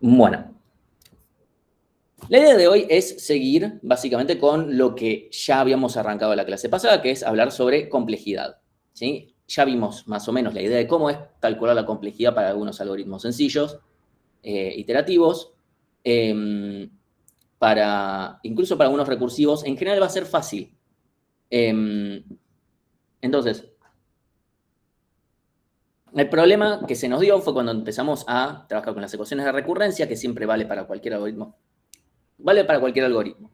Bueno, la idea de hoy es seguir básicamente con lo que ya habíamos arrancado la clase pasada, que es hablar sobre complejidad, ¿sí? Ya vimos más o menos la idea de cómo es calcular la complejidad para algunos algoritmos sencillos, iterativos, incluso para algunos recursivos. En general va a ser fácil. Entonces, el problema que se nos dio fue cuando empezamos a trabajar con las ecuaciones de recurrencia, que siempre vale para cualquier algoritmo. Vale para cualquier algoritmo.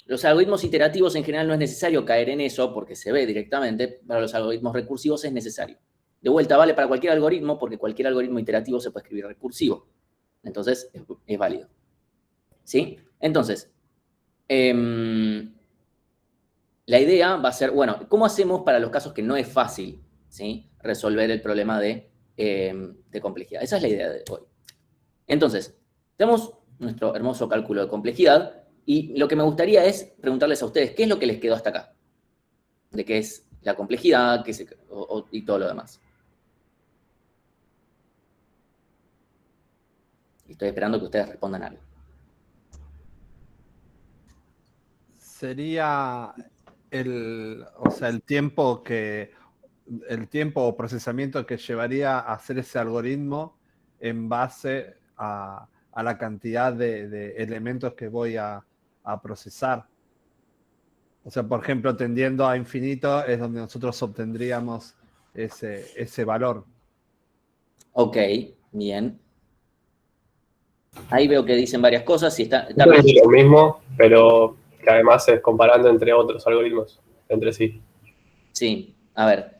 Los algoritmos iterativos en general no es necesario caer en eso porque se ve directamente. Para los algoritmos recursivos es necesario. De vuelta, vale para cualquier algoritmo porque cualquier algoritmo iterativo se puede escribir recursivo. Entonces, es válido. ¿Sí? Entonces, la idea va a ser, bueno, ¿cómo hacemos para los casos que no es fácil, ¿sí?, resolver el problema de complejidad? Esa es la idea de hoy. Entonces, tenemos nuestro hermoso cálculo de complejidad y lo que me gustaría es preguntarles a ustedes qué es lo que les quedó hasta acá, de qué es la complejidad y todo lo demás. Estoy esperando que ustedes respondan algo. Sería el tiempo o procesamiento que llevaría a hacer ese algoritmo en base a la cantidad de elementos que voy a procesar. O sea, por ejemplo, tendiendo a infinito es donde nosotros obtendríamos ese valor. Ok, bien. Ahí veo que dicen varias cosas y está Es lo mismo, pero que además es comparando entre otros algoritmos, entre sí. Sí, a ver.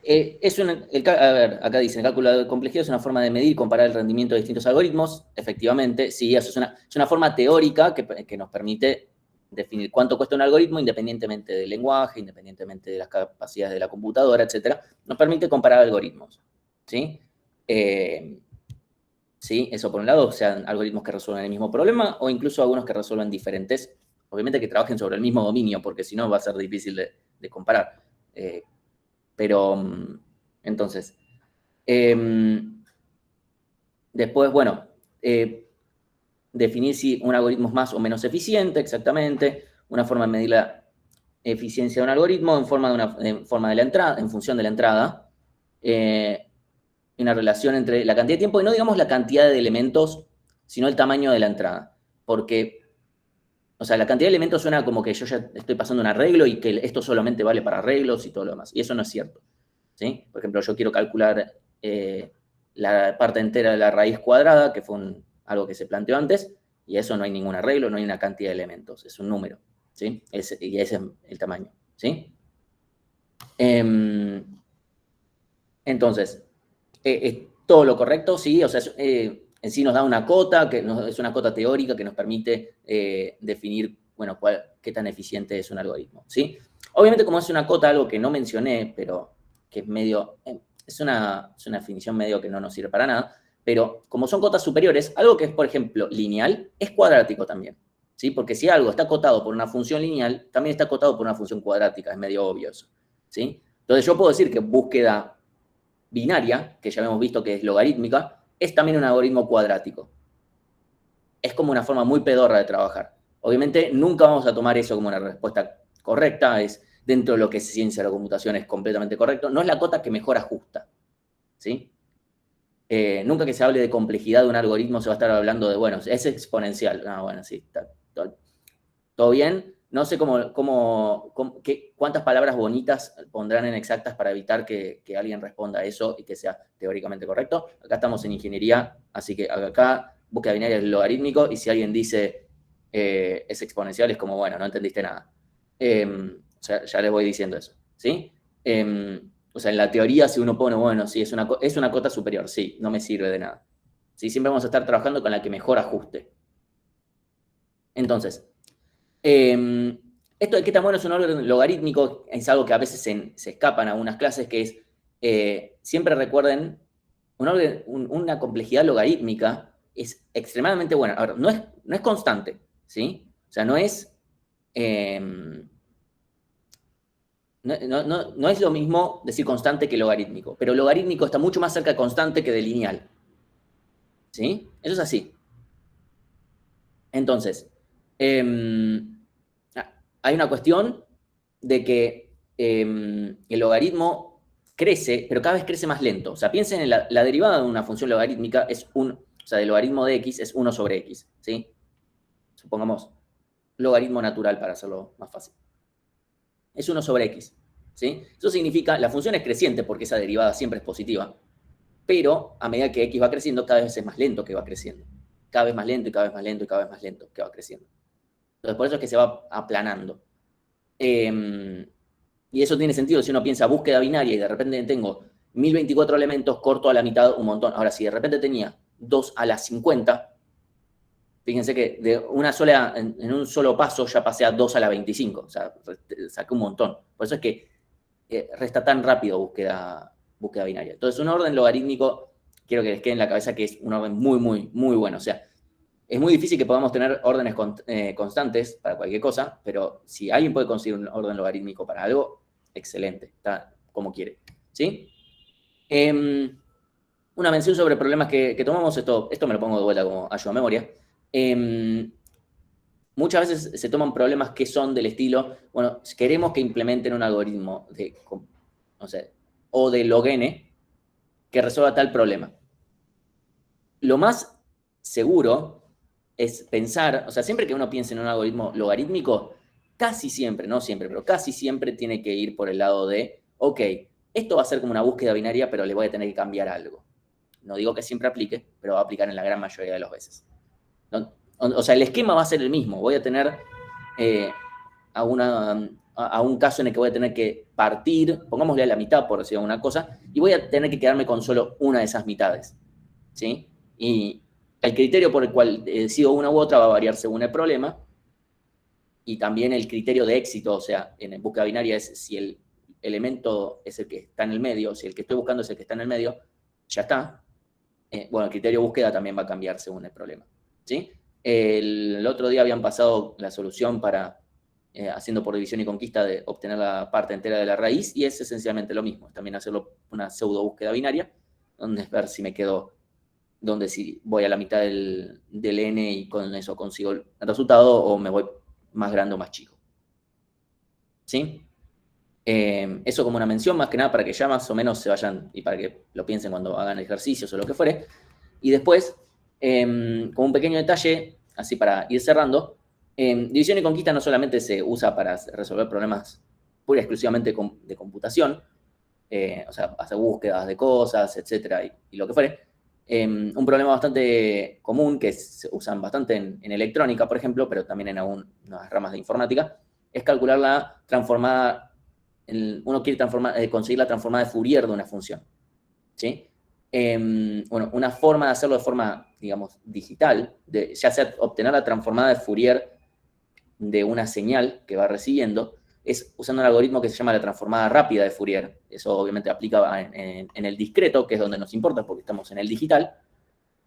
A ver, acá dicen, el cálculo de complejidad es una forma de medir y comparar el rendimiento de distintos algoritmos. Efectivamente, sí, eso es una forma teórica que nos permite definir cuánto cuesta un algoritmo independientemente del lenguaje, independientemente de las capacidades de la computadora, etc. Nos permite comparar algoritmos, ¿sí? Sí, eso por un lado, sean algoritmos que resuelven el mismo problema o incluso algunos que resuelven diferentes, obviamente que trabajen sobre el mismo dominio, porque si no va a ser difícil de comparar. Pero, entonces, después, bueno, definir si un algoritmo es más o menos eficiente, exactamente, una forma de medir la eficiencia de un algoritmo en función de la entrada, una relación entre la cantidad de tiempo y no digamos la cantidad de elementos, sino el tamaño de la entrada, porque, o sea, la cantidad de elementos suena como que yo ya estoy pasando un arreglo y que esto solamente vale para arreglos y todo lo demás, y eso no es cierto. ¿Sí? Por ejemplo, yo quiero calcular la parte entera de la raíz cuadrada, que fue algo que se planteó antes, y eso no hay ningún arreglo, no hay una cantidad de elementos, es un número, ¿sí? Y ese es el tamaño, ¿sí? Entonces, ¿es todo lo correcto? Sí, o sea, en sí nos da una cota, es una cota teórica que nos permite definir, bueno, qué tan eficiente es un algoritmo, ¿sí? Obviamente, como es una cota, algo que no mencioné, pero que es medio, es una definición medio que no nos sirve para nada, pero como son cotas superiores, algo que es, por ejemplo, lineal, es cuadrático también, ¿sí? Porque si algo está acotado por una función lineal, también está acotado por una función cuadrática, es medio obvio eso, ¿sí? Entonces yo puedo decir que búsqueda binaria, que ya hemos visto que es logarítmica, es también un algoritmo cuadrático. Es como una forma muy pedorra de trabajar. Obviamente nunca vamos a tomar eso como una respuesta correcta, es dentro de lo que es ciencia de la computación es completamente correcto, no es la cota que mejor ajusta, ¿sí? Nunca que se hable de complejidad de un algoritmo se va a estar hablando de, bueno, es exponencial. Ah, bueno, sí, todo bien. No sé cuántas palabras bonitas pondrán en exactas para evitar que alguien responda a eso y que sea teóricamente correcto. Acá estamos en ingeniería, así que acá búsqueda binaria es logarítmico y si alguien dice es exponencial es como, bueno, no entendiste nada. O sea, ya les voy diciendo eso, ¿sí? O sea, en la teoría si uno pone, bueno, sí, es una cota superior, sí, no me sirve de nada. ¿Sí? Siempre vamos a estar trabajando con la que mejor ajuste. Entonces, esto de qué tan bueno es un orden logarítmico es algo que a veces se escapan a algunas clases, que es, siempre recuerden, una complejidad logarítmica es extremadamente buena. Ahora, no es constante, ¿sí? O sea, no es lo mismo decir constante que logarítmico, pero logarítmico está mucho más cerca de constante que de lineal, ¿sí? Eso es así. Entonces, hay una cuestión de que el logaritmo crece, pero cada vez crece más lento. O sea, piensen en la derivada de una función logarítmica o sea, del logaritmo de x es 1 sobre x, ¿sí? Supongamos logaritmo natural para hacerlo más fácil. Es 1 sobre x, ¿sí? Eso significa, la función es creciente porque esa derivada siempre es positiva, pero a medida que x va creciendo, cada vez es más lento que va creciendo. Cada vez más lento y cada vez más lento y cada vez más lento que va creciendo. Entonces, por eso es que se va aplanando. Y eso tiene sentido si uno piensa búsqueda binaria y de repente tengo 1024 elementos, corto a la mitad un montón. Ahora, si de repente tenía 2 a la 50, fíjense que de una sola, en un solo paso ya pasé a 2 a la 25. O sea, saqué un montón. Por eso es que resta tan rápido búsqueda binaria. Entonces, un orden logarítmico, quiero que les quede en la cabeza que es un orden muy, muy, muy bueno. O sea, es muy difícil que podamos tener órdenes constantes para cualquier cosa, pero si alguien puede conseguir un orden logarítmico para algo, excelente, está como quiere, ¿sí? Una mención sobre problemas que tomamos, esto me lo pongo de vuelta como ayuda a memoria. Muchas veces se toman problemas que son del estilo, bueno, queremos que implementen un algoritmo de, no sé, o de log n que resuelva tal problema. Lo más seguro es pensar, o sea, siempre que uno piense en un algoritmo logarítmico, casi siempre, no siempre, pero casi siempre tiene que ir por el lado de, ok, esto va a ser como una búsqueda binaria, pero le voy a tener que cambiar algo. No digo que siempre aplique, pero va a aplicar en la gran mayoría de las veces. ¿No? O sea, el esquema va a ser el mismo. Voy a tener a un caso en el que voy a tener que partir, pongámosle a la mitad, por decir alguna cosa, y voy a tener que quedarme con solo una de esas mitades, ¿sí? Y el criterio por el cual decido una u otra va a variar según el problema, y también el criterio de éxito, o sea, en búsqueda binaria es si el elemento es el que está en el medio, si el que estoy buscando es el que está en el medio, ya está. Bueno, el criterio de búsqueda también va a cambiar según el problema, ¿sí? El otro día habían pasado la solución para, haciendo por división y conquista, de obtener la parte entera de la raíz, y es esencialmente lo mismo, es también hacerlo una pseudo búsqueda binaria, donde es ver si me quedo, donde si voy a la mitad del n y con eso consigo el resultado, o me voy más grande o más chico, ¿sí? Eso como una mención, más que nada, para que ya más o menos se vayan, y para que lo piensen cuando hagan ejercicios o lo que fuere. Y después, como un pequeño detalle, así para ir cerrando, división y conquista no solamente se usa para resolver problemas pura y exclusivamente de computación, o sea, hacer búsquedas de cosas, etcétera, y lo que fuere. Un problema bastante común, que se usan bastante en electrónica, por ejemplo, pero también en algunas ramas de informática, es calcular la transformada. Uno quiere conseguir la transformada de Fourier de una función, ¿sí? Bueno, una forma de hacerlo de forma, digamos, digital, ya sea obtener la transformada de Fourier de una señal que va recibiendo, es usando un algoritmo que se llama la transformada rápida de Fourier. Eso obviamente aplica en el discreto, que es donde nos importa porque estamos en el digital.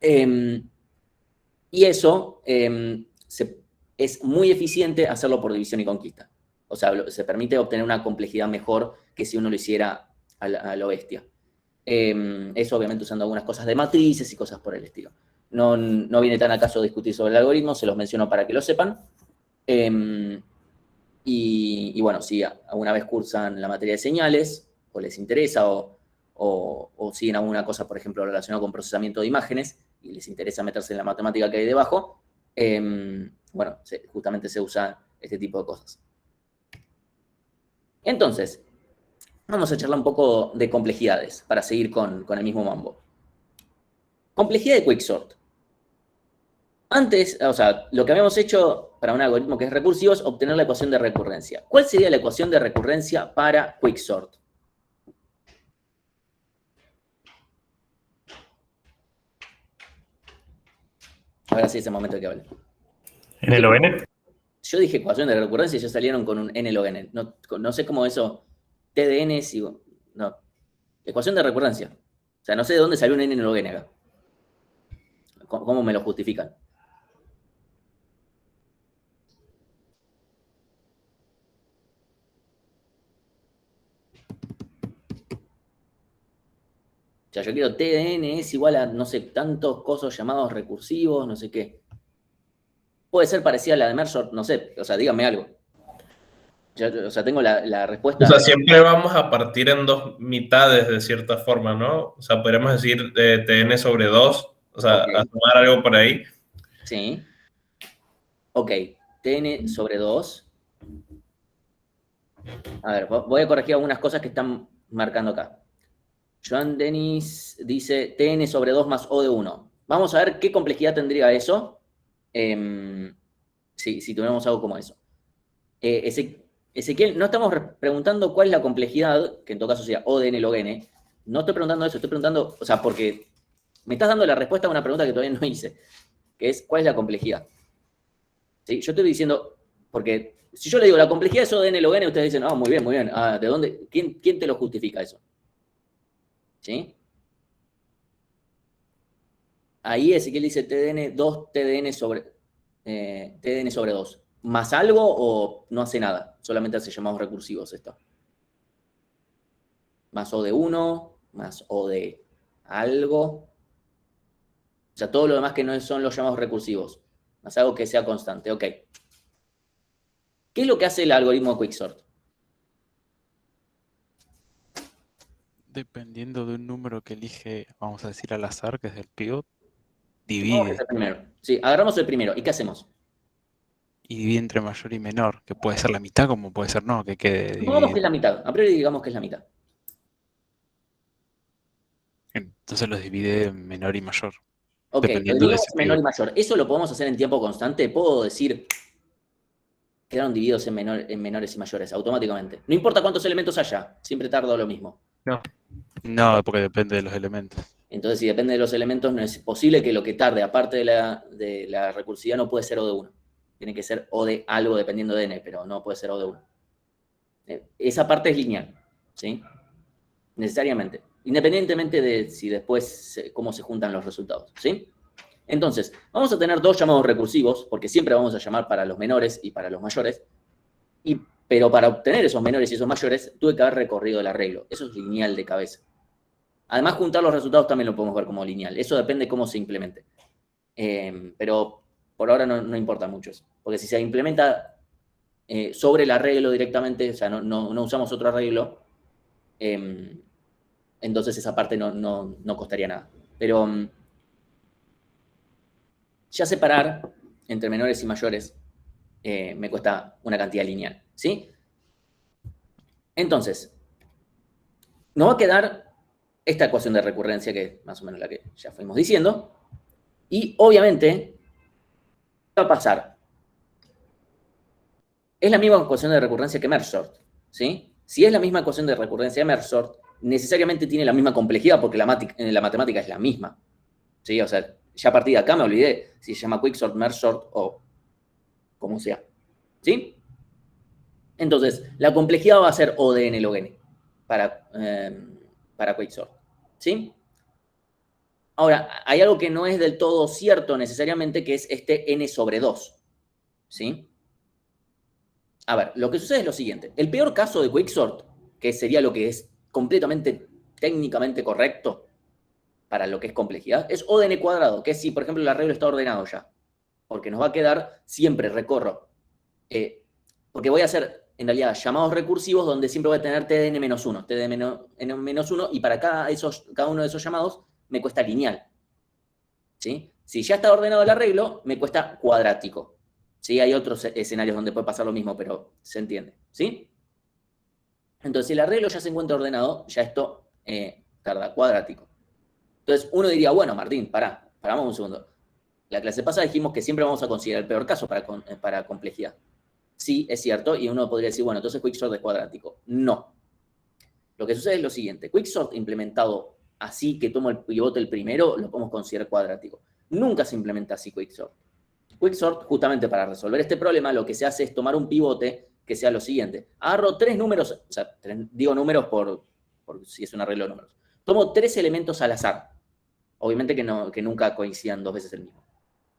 Y eso es muy eficiente hacerlo por división y conquista. O sea, se permite obtener una complejidad mejor que si uno lo hiciera a lo bestia. Eso obviamente usando algunas cosas de matrices y cosas por el estilo. No viene tan a caso discutir sobre el algoritmo, se los menciono para que lo sepan. Y bueno, si alguna vez cursan la materia de señales, o les interesa, o siguen alguna cosa, por ejemplo, relacionada con procesamiento de imágenes, y les interesa meterse en la matemática que hay debajo, bueno, justamente se usa este tipo de cosas. Entonces, vamos a charlar un poco de complejidades para seguir con el mismo mambo. Complejidad de quicksort. Antes, o sea, lo que habíamos hecho para un algoritmo que es recursivo es obtener la ecuación de recurrencia. ¿Cuál sería la ecuación de recurrencia para quicksort? Ahora sí es el momento de que hable. ¿En el ON? Yo dije ecuación de recurrencia y ya salieron con un n log n. No sé cómo eso, TDN, si, no. Ecuación de recurrencia. O sea, no sé de dónde salió un n log n acá. ¿Cómo me lo justifican? O sea, yo quiero TDN es igual a, no sé, tantos cosas llamados recursivos, no sé qué. puede ser parecida a la de Mershort, no sé, o sea, díganme algo. O sea, tengo la respuesta. O sea, siempre vamos a partir en dos mitades de cierta forma, ¿no? O sea, podríamos decir TN sobre 2, o sea, Ok. a sumar algo por ahí. Sí. Ok, TN sobre 2. A ver, voy a corregir algunas cosas que están marcando acá. Joan Dennis dice TN sobre 2 más O de 1. Vamos a ver qué complejidad tendría eso si tuviéramos algo como eso. Ezequiel, no estamos preguntando cuál es la complejidad, que en todo caso sería O de N log N. No estoy preguntando eso, estoy preguntando, o sea, porque me estás dando la respuesta a una pregunta que todavía no hice, que es ¿cuál es la complejidad? ¿Sí? Yo estoy diciendo, porque si yo le digo la complejidad es O de N log N, ustedes dicen, muy bien, muy bien. ¿De dónde? ¿Quién te lo justifica eso? ¿Sí? Ahí Ezequiel dice TDN 2 TDN sobre 2. ¿Más algo o no hace nada? Solamente hace llamados recursivos esto. Más O de 1, más O de algo. O sea, todo lo demás que no son los llamados recursivos. Más algo que sea constante. Ok. ¿Qué es lo que hace el algoritmo de Quicksort? Dependiendo de un número que elige, vamos a decir al azar, que es el pivot, Supongamos que divide. es el primero. Sí, agarramos el primero. ¿Y qué hacemos? Y divide entre mayor y menor, que puede ser la mitad como puede ser no, que quede Supongamos que es dividido. la mitad. A priori digamos que es la mitad. Entonces los divide en menor y mayor. Ok, lo Dependiendo de dividimos ese en menor y pivot. mayor. ¿Eso lo podemos hacer en tiempo constante? ¿Puedo decir quedaron divididos en menores y mayores automáticamente? No importa cuántos elementos haya, siempre tarda lo mismo. No, porque depende de los elementos. Entonces, si depende de los elementos, no es posible que lo que tarde, aparte de la recursividad, no puede ser O de 1. Tiene que ser O de algo dependiendo de n, pero no puede ser O de 1. Esa parte es lineal, ¿sí? Necesariamente. Independientemente de si después cómo se juntan los resultados, ¿sí? Entonces, vamos a tener dos llamados recursivos, porque siempre vamos a llamar para los menores y para los mayores, pero para obtener esos menores y esos mayores, tuve que haber recorrido el arreglo. Eso es lineal de cabeza. Además, juntar los resultados también lo podemos ver como lineal. Eso depende de cómo se implemente. Pero por ahora no importa mucho eso. Porque si se implementa sobre el arreglo directamente, o sea, no usamos otro arreglo, entonces esa parte no costaría nada. Pero ya separar entre menores y mayores me cuesta una cantidad lineal, ¿sí? Entonces, nos va a quedar esta ecuación de recurrencia, que es más o menos la que ya fuimos diciendo, y obviamente, ¿qué va a pasar? Es la misma ecuación de recurrencia que Merge-Sort, ¿sí? Si es la misma ecuación de recurrencia de Merge-Sort, necesariamente tiene la misma complejidad porque la matemática es la misma, ¿sí? O sea, ya a partir de acá me olvidé si se llama Quicksort, Merge-Sort o como sea, ¿sí? Entonces, la complejidad va a ser O de n log n para Quicksort, ¿sí? Ahora, hay algo que no es del todo cierto necesariamente, que es este n sobre 2, ¿sí? A ver, lo que sucede es lo siguiente. El peor caso de Quicksort, que sería lo que es completamente técnicamente correcto para lo que es complejidad, es O de n cuadrado, que es si, por ejemplo, el arreglo está ordenado ya. Porque nos va a quedar, siempre recorro, porque voy a hacer, en realidad, llamados recursivos donde siempre voy a tener TDN-1, TDN-1, y para cada uno de esos llamados me cuesta lineal, ¿sí? Si ya está ordenado el arreglo, me cuesta cuadrático, ¿sí? Hay otros escenarios donde puede pasar lo mismo, pero se entiende, ¿sí? Entonces, si el arreglo ya se encuentra ordenado, ya esto tarda cuadrático. Entonces, uno diría, bueno, Martín, paramos un segundo. La clase pasada dijimos que siempre vamos a considerar el peor caso para complejidad. Sí, es cierto, y uno podría decir, bueno, entonces Quicksort es cuadrático. No. Lo que sucede es lo siguiente. Quicksort implementado así, que tomo el pivote el primero, lo podemos considerar cuadrático. Nunca se implementa así Quicksort. Quicksort, justamente para resolver este problema, lo que se hace es tomar un pivote que sea lo siguiente. Agarro tres números, o sea, digo números por si es un arreglo de números. Tomo tres elementos al azar. Obviamente que nunca coincidan dos veces el mismo.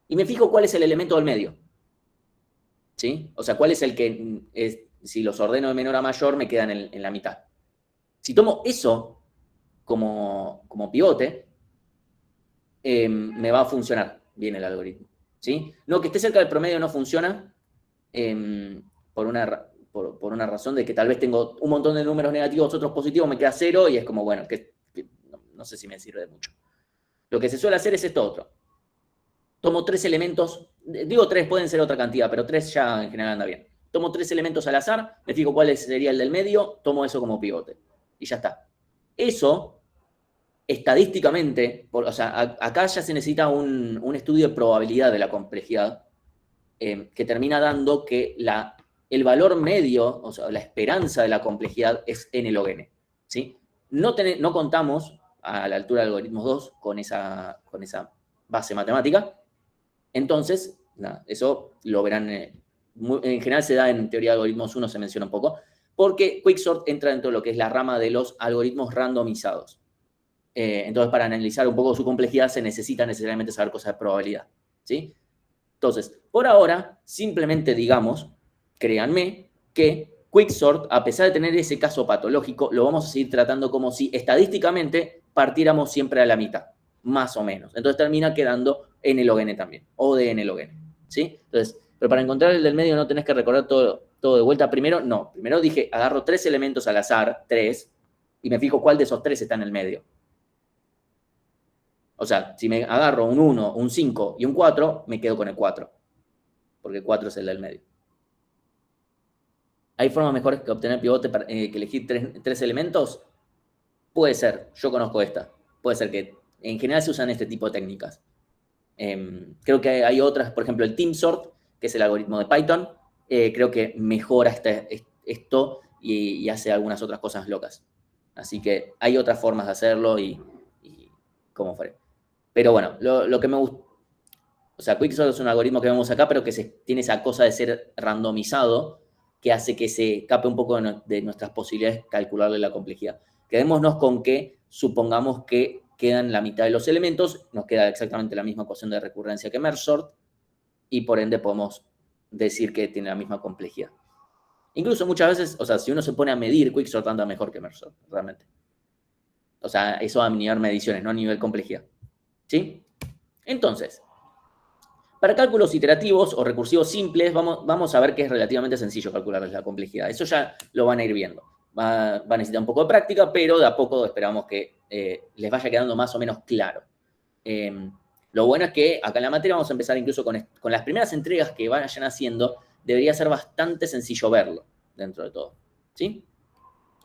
Y me fijo cuál es el elemento del medio. ¿Sí? O sea, cuál es el que, si los ordeno de menor a mayor, me quedan en la mitad. Si tomo eso como pivote, me va a funcionar bien el algoritmo. ¿sí? No, que esté cerca del promedio no funciona por una razón de que tal vez tengo un montón de números negativos, otros positivos, me queda 0 y es como, bueno, que no sé si me sirve de mucho. Lo que se suele hacer es esto otro. Tomo 3 elementos, digo 3, pueden ser otra cantidad, pero 3 ya en general anda bien. Tomo 3 elementos al azar, me fijo cuál sería el del medio, tomo eso como pivote. Y ya está. Eso, estadísticamente, o sea, acá ya se necesita un estudio de probabilidad de la complejidad, que termina dando que el valor medio, o sea, la esperanza de la complejidad es n log n, ¿sí? No contamos a la altura del algoritmo 2 con esa base matemática. Entonces, nada, eso lo verán, en general se da en teoría de algoritmos 1, se menciona un poco, porque Quicksort entra dentro de lo que es la rama de los algoritmos randomizados. Entonces, para analizar un poco su complejidad se necesita necesariamente saber cosas de probabilidad, ¿sí? Entonces, por ahora, simplemente digamos, créanme, que Quicksort, a pesar de tener ese caso patológico, lo vamos a seguir tratando como si estadísticamente partiéramos siempre a la mitad, más o menos. Entonces termina quedando n log n también, o de n log n, ¿sí? Entonces, pero para encontrar el del medio no tenés que recordar todo de vuelta. Primero dije, agarro 3 elementos al azar, 3, y me fijo cuál de esos 3 está en el medio. O sea, si me agarro un 1, un 5 y un 4, me quedo con el 4, porque el 4 es el del medio. ¿Hay formas mejores que obtener pivote que elegir 3 elementos? Puede ser, yo conozco esta. Puede ser que en general se usan este tipo de técnicas. Creo que hay otras, por ejemplo, el TeamSort, que es el algoritmo de Python, creo que mejora esto y hace algunas otras cosas locas. Así que hay otras formas de hacerlo y cómo fue. Pero bueno, lo que me gusta, o sea, Quicksort es un algoritmo que vemos acá, pero que tiene esa cosa de ser randomizado, que hace que se escape un poco de nuestras posibilidades de calcularle la complejidad. Quedémonos con que supongamos que quedan la mitad de los elementos, nos queda exactamente la misma ecuación de recurrencia que Mergesort, y por ende podemos decir que tiene la misma complejidad. Incluso muchas veces, o sea, si uno se pone a medir, Quicksort anda mejor que Mergesort, realmente. O sea, eso a nivel mediciones, no a nivel complejidad. ¿Sí? Entonces, para cálculos iterativos o recursivos simples, vamos a ver que es relativamente sencillo calcularles la complejidad. Eso ya lo van a ir viendo. Va a necesitar un poco de práctica, pero de a poco esperamos que les vaya quedando más o menos claro. Lo bueno es que acá en la materia vamos a empezar incluso con las primeras entregas que vayan haciendo, debería ser bastante sencillo verlo dentro de todo. ¿Sí?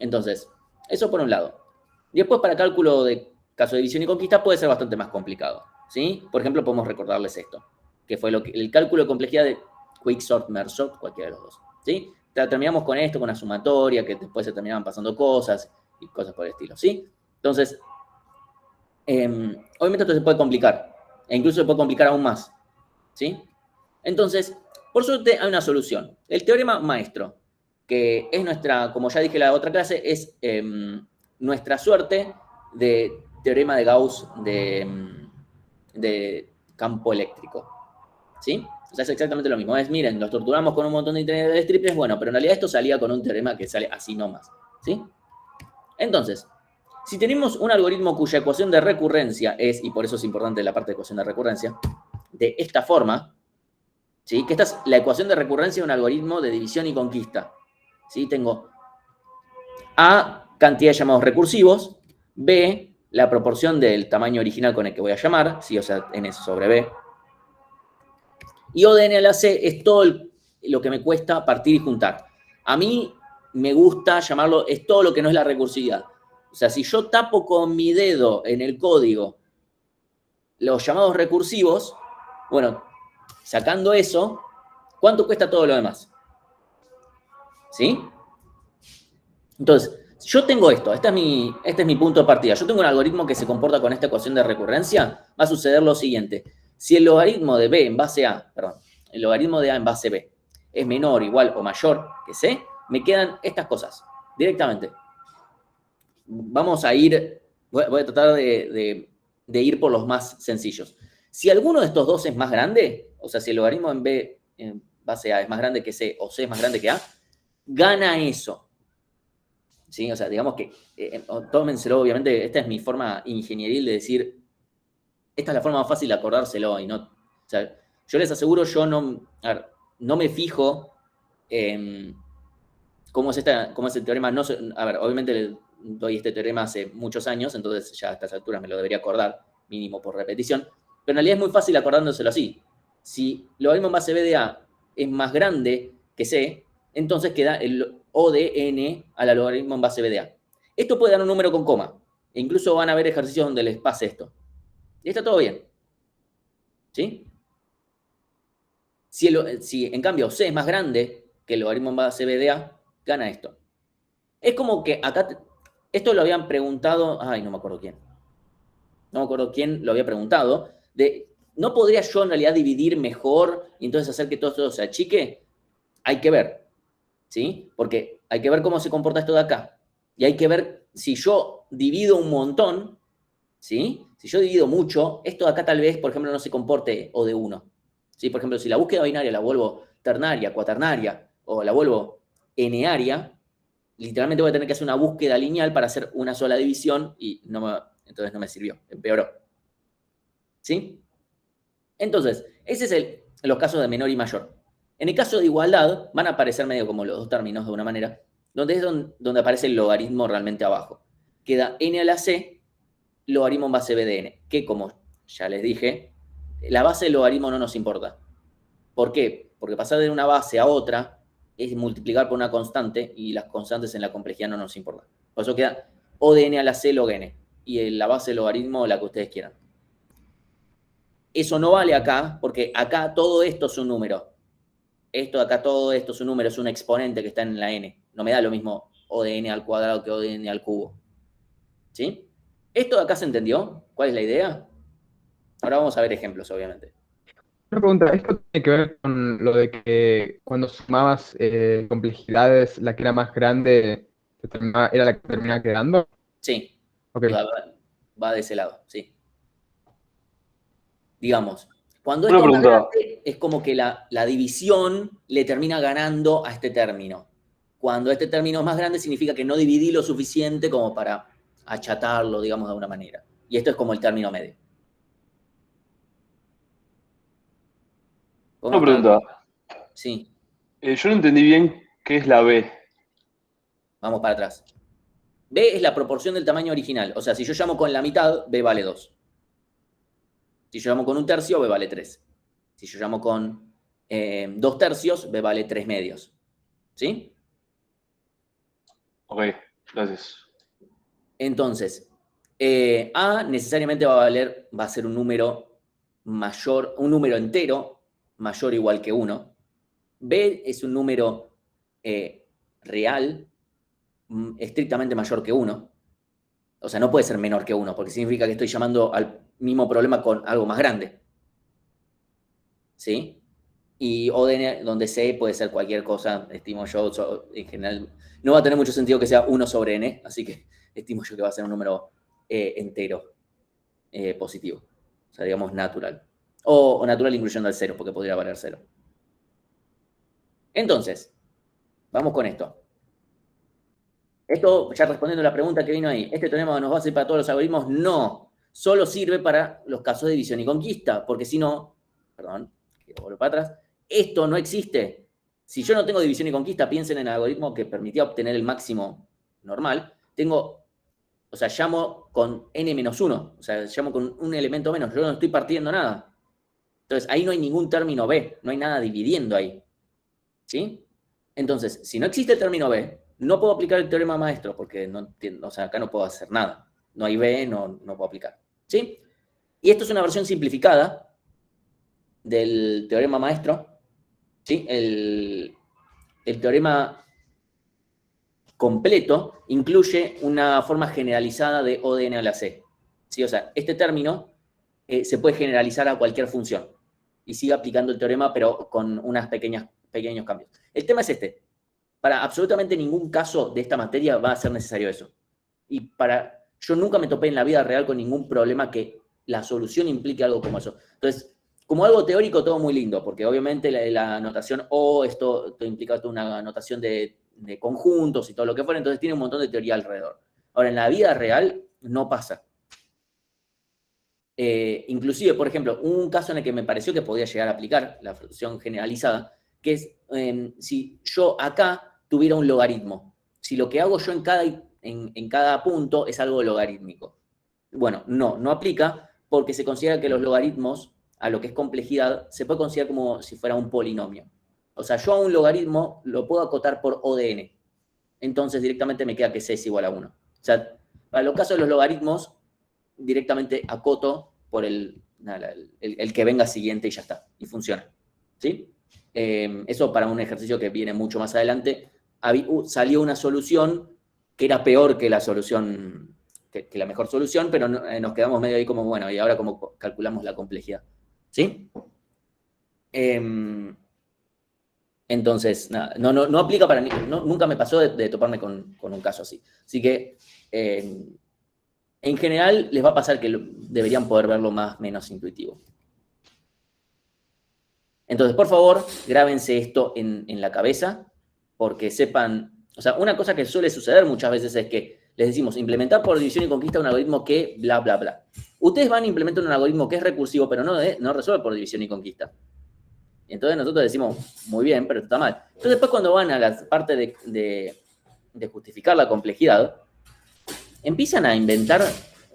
Entonces, eso por un lado. Después, para cálculo de caso de división y conquista puede ser bastante más complicado. ¿Sí? Por ejemplo, podemos recordarles esto, que fue el cálculo de complejidad de Quicksort, Mergesort, cualquiera de los dos. ¿Sí? Terminamos con esto, con la sumatoria, que después se terminaban pasando cosas y cosas por el estilo, ¿sí? Entonces, obviamente esto se puede complicar, e incluso se puede complicar aún más, ¿sí? Entonces, por suerte hay una solución. El teorema maestro, que es nuestra, como ya dije en la otra clase, es nuestra suerte de teorema de Gauss de campo eléctrico, ¿sí? O sea, es exactamente lo mismo. Miren, los torturamos con un montón de integrales triples, bueno, pero en realidad esto salía con un teorema que sale así nomás, ¿sí? Entonces, si tenemos un algoritmo cuya ecuación de recurrencia es, y por eso es importante la parte de ecuación de recurrencia, de esta forma, ¿sí? Que esta es la ecuación de recurrencia de un algoritmo de división y conquista, ¿sí? Tengo A, cantidad de llamados recursivos, B, la proporción del tamaño original con el que voy a llamar, ¿sí? O sea, n sobre B. Y O de n a la c es todo lo que me cuesta partir y juntar. A mí me gusta llamarlo, es todo lo que no es la recursividad. O sea, si yo tapo con mi dedo en el código los llamados recursivos, bueno, sacando eso, ¿cuánto cuesta todo lo demás? ¿Sí? Entonces, yo tengo esto, este es mi punto de partida. Yo tengo un algoritmo que se comporta con esta ecuación de recurrencia. Va a suceder lo siguiente. Si el logaritmo de B en base A, el logaritmo de A en base B es menor, igual o mayor que C, me quedan estas cosas directamente. Vamos a ir, voy a tratar de ir por los más sencillos. Si alguno de estos dos es más grande, o sea, si el logaritmo en B en base A es más grande que C o C es más grande que A, gana eso. ¿Sí? O sea, digamos que, tómenselo, obviamente, esta es mi forma ingenieril de decir, esta es la forma más fácil de acordárselo y no, o sea, Yo les aseguro, yo no me fijo en cómo es el teorema. No sé, a ver, obviamente doy este teorema hace muchos años, entonces ya a estas alturas me lo debería acordar, mínimo por repetición, pero en realidad es muy fácil acordándoselo así. Si logaritmo en base b de a es más grande que c, entonces queda el O de n a la logaritmo en base b de a. Esto puede dar un número con coma, e incluso van a haber ejercicios donde les pase esto. Y está todo bien. ¿Sí? Si en cambio c es más grande que el logaritmo en base b de a, gana esto. Es como que acá, esto lo habían preguntado, ay, no me acuerdo quién. No me acuerdo quién lo había preguntado, ¿no podría yo en realidad dividir mejor y entonces hacer que todo esto se achique? Hay que ver, ¿sí? Porque hay que ver cómo se comporta esto de acá. Y hay que ver si yo divido un montón, ¿sí? Si yo divido mucho, esto de acá tal vez, por ejemplo, no se comporte O de 1. ¿Sí? Por ejemplo, si la búsqueda binaria la vuelvo ternaria, cuaternaria, o la vuelvo n-aria, literalmente voy a tener que hacer una búsqueda lineal para hacer una sola división y entonces no me sirvió, empeoró. ¿Sí? Entonces, ese es los casos de menor y mayor. En el caso de igualdad, van a aparecer medio como los dos términos de una manera, donde es donde aparece el logaritmo realmente abajo. Queda n a la c, logaritmo en base b de n, que como ya les dije, la base del logaritmo no nos importa. ¿Por qué? Porque pasar de una base a otra es multiplicar por una constante y las constantes en la complejidad no nos importan. Por eso queda O de n a la c log n y la base del logaritmo la que ustedes quieran. Eso no vale acá, porque acá todo esto es un número. Todo esto es un número, es un exponente que está en la n. No me da lo mismo O de n al cuadrado que O de n al cubo. ¿Sí? ¿Esto de acá se entendió? ¿Cuál es la idea? Ahora vamos a ver ejemplos, obviamente. Una pregunta, ¿esto tiene que ver con lo de que cuando sumabas complejidades, la que era más grande era la que terminaba quedando? Sí. Ok. Va de ese lado, sí. Digamos, cuando Una esto es más pregunta. grande, es como que la división le termina ganando a este término. Cuando este término es más grande, significa que no dividí lo suficiente como para achatarlo, digamos, de alguna manera. Y esto es como el término medio. Una pregunta. Sí, Yo no entendí bien qué es la B. vamos para atrás. B es la proporción del tamaño original. O sea, si yo llamo con la mitad, B vale 2. Si yo llamo con un tercio, B vale 3. Si yo llamo con 2 tercios, B vale 3 medios. ¿Sí? Ok, gracias. Entonces, A necesariamente va a ser un número mayor, un número entero mayor o igual que 1. B es un número real estrictamente mayor que 1. O sea, no puede ser menor que 1, porque significa que estoy llamando al mismo problema con algo más grande. ¿Sí? Y O de n, donde C puede ser cualquier cosa, estimo yo, en general. No va a tener mucho sentido que sea 1 sobre n, así que estimo yo que va a ser un número entero positivo. O sea, digamos natural. O natural incluyendo el 0, porque podría valer 0. Entonces, vamos con esto. Esto, ya respondiendo a la pregunta que vino ahí, ¿este teorema nos va a servir para todos los algoritmos? No. Solo sirve para los casos de división y conquista, porque si no, perdón, quiero volver para atrás, esto no existe. Si yo no tengo división y conquista, piensen en el algoritmo que permitía obtener el máximo normal. Llamo con n-1, o sea, llamo con un elemento menos, yo no estoy partiendo nada. Entonces, ahí no hay ningún término B, no hay nada dividiendo ahí. ¿Sí? Entonces, si no existe el término B, no puedo aplicar el teorema maestro, porque acá no puedo hacer nada. No hay B, no puedo aplicar. ¿Sí? Y esto es una versión simplificada del teorema maestro. ¿Sí? El teorema completo incluye una forma generalizada de O de n a la c. ¿Sí? O sea, este término se puede generalizar a cualquier función y sigue aplicando el teorema, pero con unos pequeños cambios. El tema es este. Para absolutamente ningún caso de esta materia va a ser necesario eso. Y yo nunca me topé en la vida real con ningún problema que la solución implique algo como eso. Entonces, como algo teórico, todo muy lindo, porque obviamente la notación O, esto implica toda una notación de conjuntos y todo lo que fuera, entonces tiene un montón de teoría alrededor. Ahora, en la vida real no pasa. Inclusive, por ejemplo, un caso en el que me pareció que podía llegar a aplicar la función generalizada, que es si yo acá tuviera un logaritmo. Si lo que hago yo en cada punto es algo logarítmico. Bueno, no aplica porque se considera que los logaritmos, a lo que es complejidad, se puede considerar como si fuera un polinomio. O sea, yo a un logaritmo lo puedo acotar por O de n. Entonces directamente me queda que c es igual a 1. O sea, para los casos de los logaritmos, directamente acoto por el que venga siguiente y ya está. Y funciona. ¿Sí? Eso para un ejercicio que viene mucho más adelante. Salió una solución que era peor que la solución, que la mejor solución, pero nos quedamos medio ahí como, bueno, ¿y ahora cómo calculamos la complejidad? ¿Sí? Entonces, nada, no aplica para mí. Nunca me pasó de toparme con un caso así. Así que, en general, les va a pasar que deberían poder verlo menos intuitivo. Entonces, por favor, grábense esto en la cabeza, porque sepan... O sea, una cosa que suele suceder muchas veces es que les decimos, implementar por división y conquista un algoritmo que bla, bla, bla. Ustedes van a implementar un algoritmo que es recursivo, pero no resuelve por división y conquista. Y entonces nosotros decimos, muy bien, pero está mal. Entonces después cuando van a la parte de justificar la complejidad, empiezan a inventar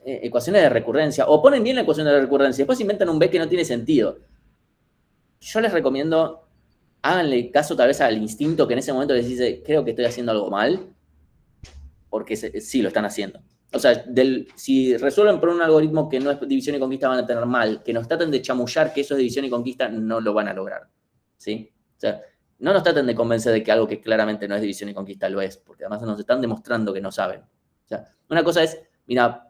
ecuaciones de recurrencia, o ponen bien la ecuación de recurrencia, después inventan un B que no tiene sentido. Yo les recomiendo, háganle caso tal vez al instinto que en ese momento les dice, creo que estoy haciendo algo mal, porque sí lo están haciendo. O sea, si resuelven por un algoritmo que no es división y conquista, van a tener mal. Que nos traten de chamullar que eso es división y conquista, no lo van a lograr. ¿Sí? O sea, no nos traten de convencer de que algo que claramente no es división y conquista lo es, porque además nos están demostrando que no saben. O sea, una cosa es, mira,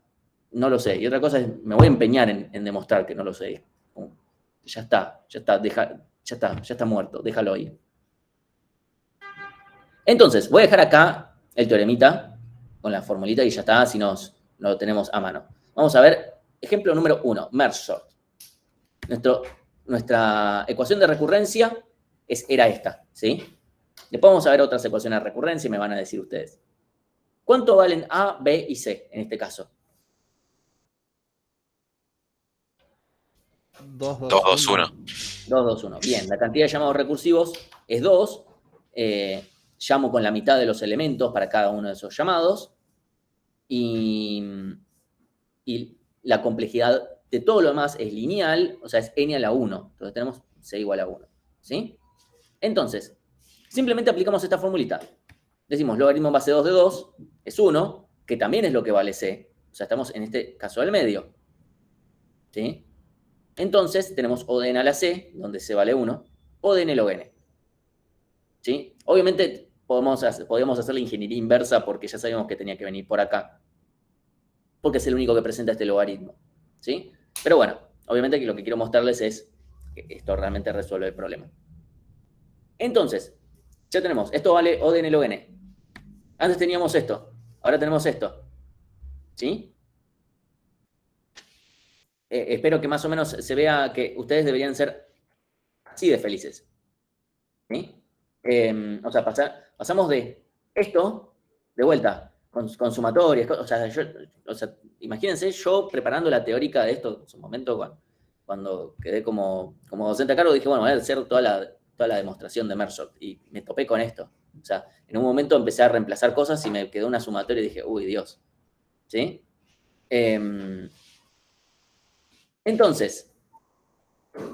no lo sé, y otra cosa es, me voy a empeñar en demostrar que no lo sé. Ya está muerto, déjalo ahí. Entonces, voy a dejar acá el teoremita con la formulita y ya está, si lo tenemos a mano. Vamos a ver, ejemplo número 1, merge sort. Nuestra ecuación de recurrencia era esta, ¿sí? Después vamos a ver otras ecuaciones de recurrencia y me van a decir ustedes. ¿Cuánto valen A, B y C en este caso? 2, 2, 1. 2, 2, 1. Bien, la cantidad de llamados recursivos es 2. Llamo con la mitad de los elementos para cada uno de esos llamados. Y la complejidad de todo lo demás es lineal, o sea, es n a la 1. Entonces tenemos c igual a 1. ¿Sí? Entonces, simplemente aplicamos esta formulita. Decimos, logaritmo en base 2 de 2 es 1, que también es lo que vale c. O sea, estamos en este caso del medio. ¿Sí? Entonces, tenemos O de n a la c, donde c vale 1, O de n log n. ¿Sí? Obviamente, podemos hacer la ingeniería inversa porque ya sabíamos que tenía que venir por acá. Porque es el único que presenta este logaritmo. ¿Sí? Pero bueno, obviamente que lo que quiero mostrarles es que esto realmente resuelve el problema. Entonces, ya tenemos, esto vale O de n log n. Antes teníamos esto, ahora tenemos esto. ¿Sí? Espero que más o menos se vea que ustedes deberían ser así de felices. ¿Sí? O sea, pasamos de esto, de vuelta, con sumatorias, o sea, imagínense yo preparando la teórica de esto en su momento, cuando quedé como docente a cargo, dije, bueno, voy a hacer toda la demostración de merge sort, y me topé con esto. O sea, en un momento empecé a reemplazar cosas y me quedó una sumatoria y dije, uy, Dios. ¿Sí? Entonces,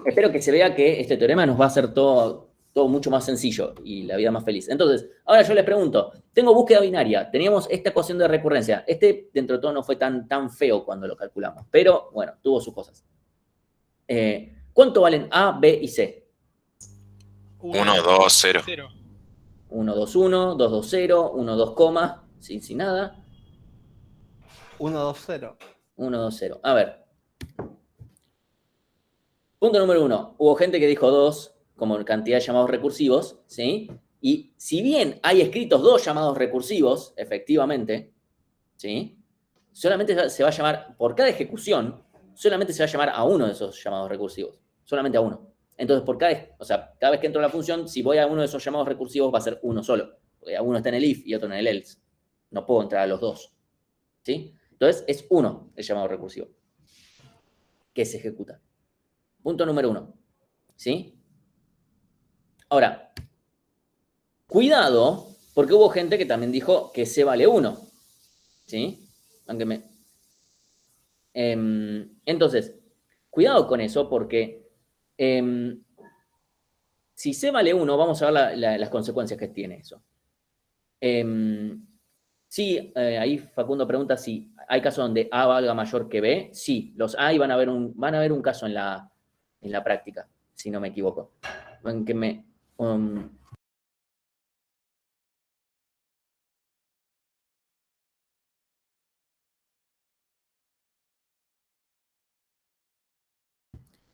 espero que se vea que este teorema nos va a hacer todo mucho más sencillo y la vida más feliz. Entonces, ahora yo les pregunto, tengo búsqueda binaria, teníamos esta ecuación de recurrencia. Dentro de todo, no fue tan feo cuando lo calculamos, pero, bueno, tuvo sus cosas. ¿Cuánto valen A, B y C? 1, 2, 0. 1, 2, 1, 2, 2, 0, 1, 2, coma, sin nada. 1, 2, 0. 1, 2, 0. A ver. Punto número 1. Hubo gente que dijo 2 como cantidad de llamados recursivos, ¿sí? Y si bien hay escritos 2 llamados recursivos, efectivamente, ¿sí? Solamente se va a llamar, por cada ejecución, solamente se va a llamar a uno de esos llamados recursivos. Solamente a uno. Entonces, cada vez que entro a la función, si voy a uno de esos llamados recursivos, va a ser uno solo. Porque uno está en el if y otro en el else. No puedo entrar a los dos. ¿Sí? Entonces, es uno el llamado recursivo. que se ejecuta. Punto número 1. ¿Sí? Ahora, cuidado, porque hubo gente que también dijo que C vale 1. ¿Sí? Entonces, cuidado con eso porque si C vale 1, vamos a ver las consecuencias que tiene eso. Sí, ahí Facundo pregunta si hay casos donde A valga mayor que B. Sí, los hay, van a ver un caso en la práctica, si no me equivoco. En que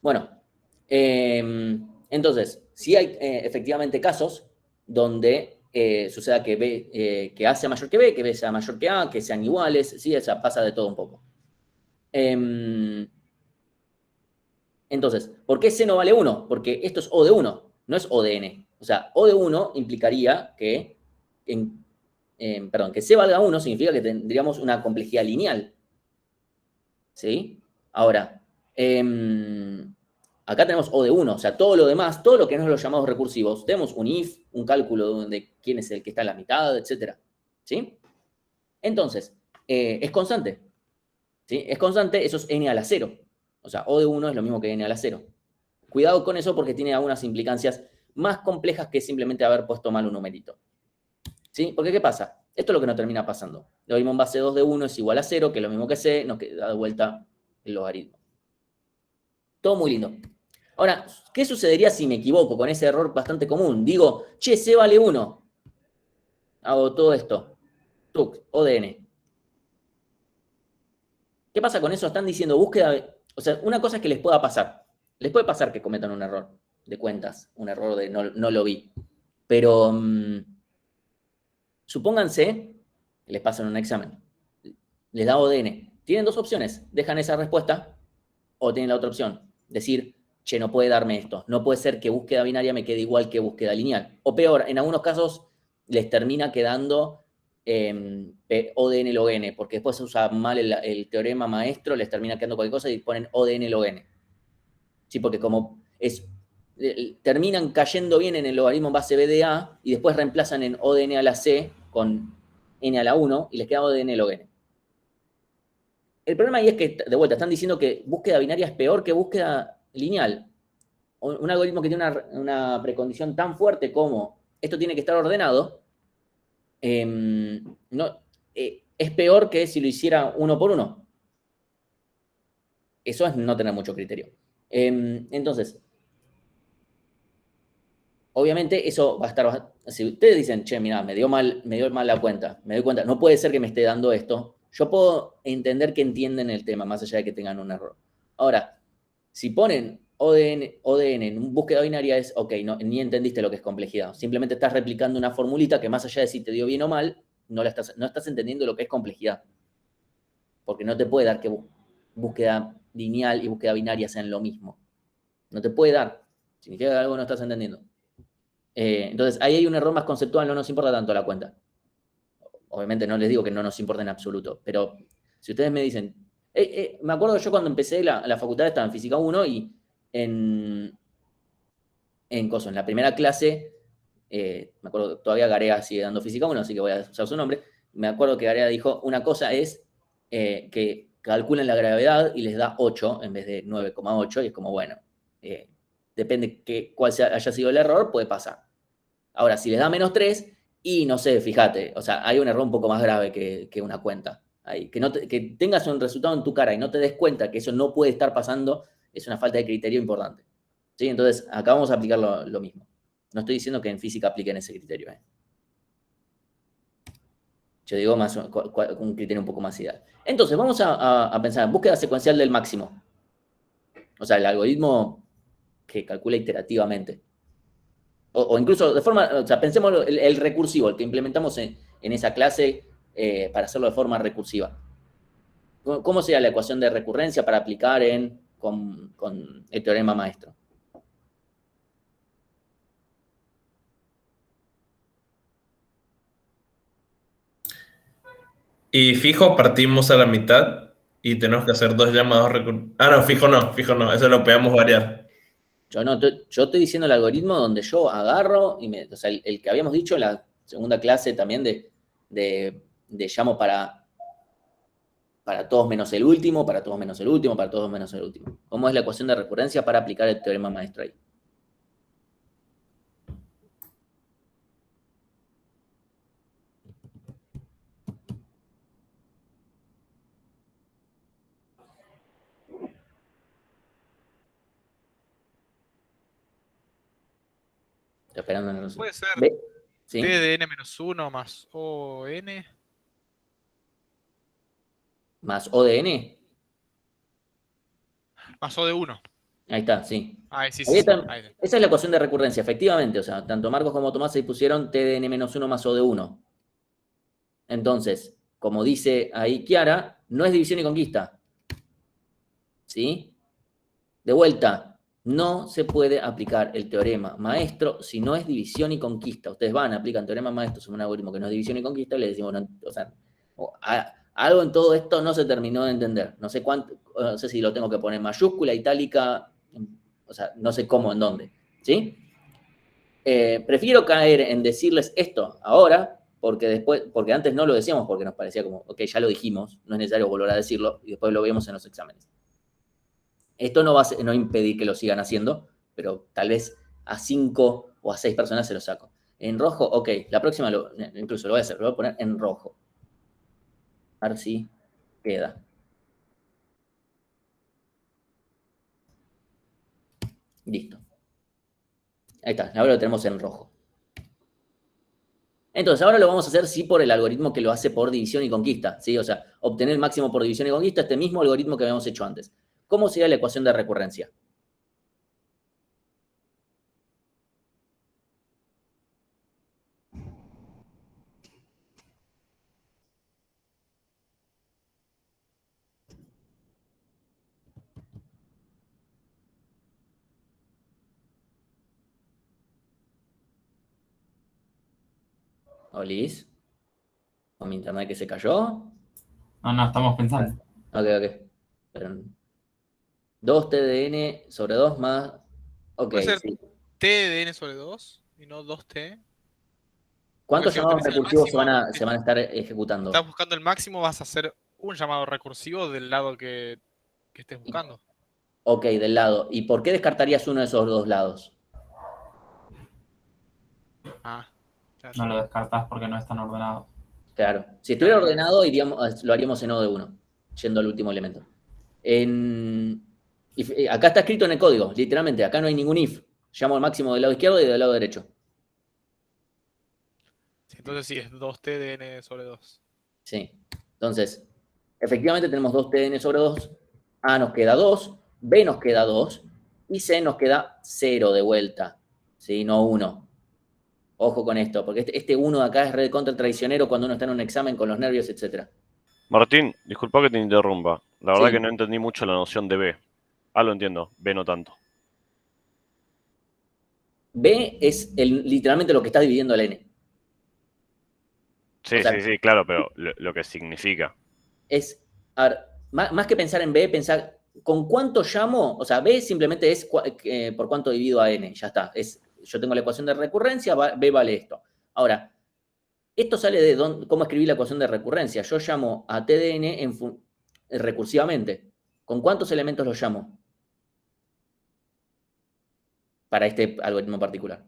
bueno, entonces, sí hay efectivamente casos donde suceda que A sea mayor que B, que B sea mayor que A, que sean iguales, sí, esa pasa de todo un poco. Entonces, ¿por qué C no vale 1? Porque esto es O de 1, no es O de N. O sea, O de 1 implicaría que, que C valga 1 significa que tendríamos una complejidad lineal. ¿Sí? Ahora, acá tenemos O de 1, o sea, todo lo demás, todo lo que no es los llamados recursivos, tenemos un if, un cálculo de quién es el que está en la mitad, etc. ¿Sí? Entonces, es constante. ¿Sí? Es constante, eso es n a la 0. O sea, O de 1 es lo mismo que n a la 0. Cuidado con eso porque tiene algunas implicancias más complejas que simplemente haber puesto mal un numerito. ¿Sí? Porque ¿qué pasa? Esto es lo que no termina pasando. Logaritmo en base 2 de 1 es igual a 0, que es lo mismo que C, nos da de vuelta el logaritmo. Todo muy lindo. Ahora, ¿qué sucedería si me equivoco con ese error bastante común? Digo, che, C vale 1. Hago todo esto. Tuc, O de N. ¿Qué pasa con eso? Están diciendo búsqueda. O sea, una cosa es que les pueda pasar. Les puede pasar que cometan un error de cuentas, un error de no lo vi. Pero supónganse que les pasan un examen. Les da ODN. Tienen dos opciones. Dejan esa respuesta o tienen la otra opción. Decir, che, no puede darme esto. No puede ser que búsqueda binaria me quede igual que búsqueda lineal. O peor, en algunos casos les termina quedando ODN log n, porque después se usa mal el teorema maestro, les termina quedando cualquier cosa y ponen ODN log n. Sí, porque como terminan cayendo bien en el logaritmo en base B de A y después reemplazan en ODN a la C con n a la 1 y les queda ODN log n. El problema ahí es que, de vuelta, están diciendo que búsqueda binaria es peor que búsqueda lineal. Un algoritmo que tiene una precondición tan fuerte como esto tiene que estar ordenado, es peor que si lo hiciera uno por uno. Eso es no tener mucho criterio. Entonces, obviamente eso va a estar... Si ustedes dicen, che, mira, me dio mal la cuenta, me doy cuenta, no puede ser que me esté dando esto, yo puedo entender que entienden el tema, más allá de que tengan un error. Ahora, si ponen ODN en búsqueda binaria es, ok, ni entendiste lo que es complejidad. Simplemente estás replicando una formulita que más allá de si te dio bien o mal, no estás entendiendo lo que es complejidad. Porque no te puede dar que búsqueda lineal y búsqueda binaria sean lo mismo. No te puede dar. Significa que algo no estás entendiendo. Entonces, ahí hay un error más conceptual, no nos importa tanto la cuenta. Obviamente no les digo que no nos importa en absoluto, pero si ustedes me dicen... me acuerdo yo cuando empecé la facultad estaba en Física 1 y en la primera clase, me acuerdo, todavía Garea sigue dando Física 1, así que voy a usar su nombre. Me acuerdo que Garea dijo, una cosa es que calculan la gravedad y les da 8 en vez de 9,8, y es como, bueno, depende cuál haya sido el error, puede pasar. Ahora, si les da menos 3, y no sé, fíjate, o sea, hay un error un poco más grave que una cuenta. Que tengas un resultado en tu cara y no te des cuenta que eso no puede estar pasando, es una falta de criterio importante. ¿Sí? Entonces, acá vamos a aplicar lo mismo. No estoy diciendo que en física apliquen ese criterio. Yo digo más un criterio un poco más ideal. Entonces, vamos a pensar en búsqueda secuencial del máximo. O sea, el algoritmo que calcula iterativamente. O incluso de forma, o sea, pensemos el recursivo, el que implementamos en esa clase para hacerlo de forma recursiva. ¿Cómo sería la ecuación de recurrencia para aplicar con el teorema maestro? Y fijo, partimos a la mitad y tenemos que hacer 2 llamados recursivos. Ah, no, fijo no, eso lo podemos variar. Yo estoy diciendo el algoritmo donde yo agarro, o sea, el que habíamos dicho en la segunda clase también de llamo para todos menos el último, para todos menos el último, para todos menos el último. ¿Cómo es la ecuación de recurrencia para aplicar el teorema maestro ahí? Estoy esperando en el Puede ser ¿Sí? T de n-1 más O n. ¿Más O de N? Más O de 1. Ahí está, sí. Ah, sí. Ahí está. Ahí está. Esa es la ecuación de recurrencia, efectivamente. O sea, tanto Marcos como Tomás se pusieron T de n-1 más O de 1. Entonces, como dice ahí Kiara, no es división y conquista. ¿Sí? De vuelta, no se puede aplicar el teorema maestro si no es división y conquista. Ustedes aplican teorema maestro sobre un algoritmo que no es división y conquista y le decimos, algo en todo esto no se terminó de entender. No sé si lo tengo que poner mayúscula, itálica, o sea, no sé cómo, en dónde. ¿Sí? Prefiero caer en decirles esto ahora, porque antes no lo decíamos porque nos parecía como, ok, ya lo dijimos, no es necesario volver a decirlo, y después lo vemos en los exámenes. Esto no va a impedir que lo sigan haciendo, pero tal vez a 5 o a 6 personas se lo saco. En rojo, ok, la próxima incluso lo voy a hacer, lo voy a poner en rojo. A ver si queda. Listo. Ahí está, ahora lo tenemos en rojo. Entonces, ahora lo vamos a hacer sí por el algoritmo que lo hace por división y conquista, ¿sí? O sea, obtener el máximo por división y conquista, este mismo algoritmo que habíamos hecho antes. ¿Cómo sería la ecuación de recurrencia? ¿Olis? ¿Con mi internet que se cayó? No, estamos pensando. Ok. Pero 2t de n sobre 2 más... Ok, Puede ser sí. T de n sobre 2 y no 2T. ¿Cuántos si llamados obtenés el recursivos se máximo, van a estar ejecutando? estás buscando el máximo, vas a hacer un llamado recursivo del lado que estés buscando. Ok, del lado. ¿Y por qué descartarías uno de esos dos lados? Ah, claro. No lo descartas porque no es tan ordenado. Claro. Si estuviera ordenado, lo haríamos en O de 1, yendo al último elemento. Acá está escrito en el código, literalmente. Acá no hay ningún if. Llamo al máximo del lado izquierdo y del lado derecho. Sí, entonces sí, es 2T de n sobre 2. Sí. Entonces, efectivamente tenemos 2t de n sobre 2. A nos queda 2, B nos queda 2 y C nos queda 0 de vuelta. ¿Sí? No 1. Ojo con esto, porque este 1 de acá es red contra el traicionero cuando uno está en un examen con los nervios, etc. Martín, disculpa que te interrumpa. La verdad Sí. que no entendí mucho la noción de B. A lo entiendo, B no tanto. B es literalmente lo que está dividiendo el n. Sí, O sea, sí, claro, pero lo que significa. Es, a ver, más que pensar en B, pensar con cuánto llamo, o sea, B simplemente es por cuánto divido a n, ya está. Yo tengo la ecuación de recurrencia, B vale esto. Ahora, esto sale de cómo escribir la ecuación de recurrencia. Yo llamo a t de n recursivamente. ¿Con cuántos elementos lo llamo? Para este algoritmo particular.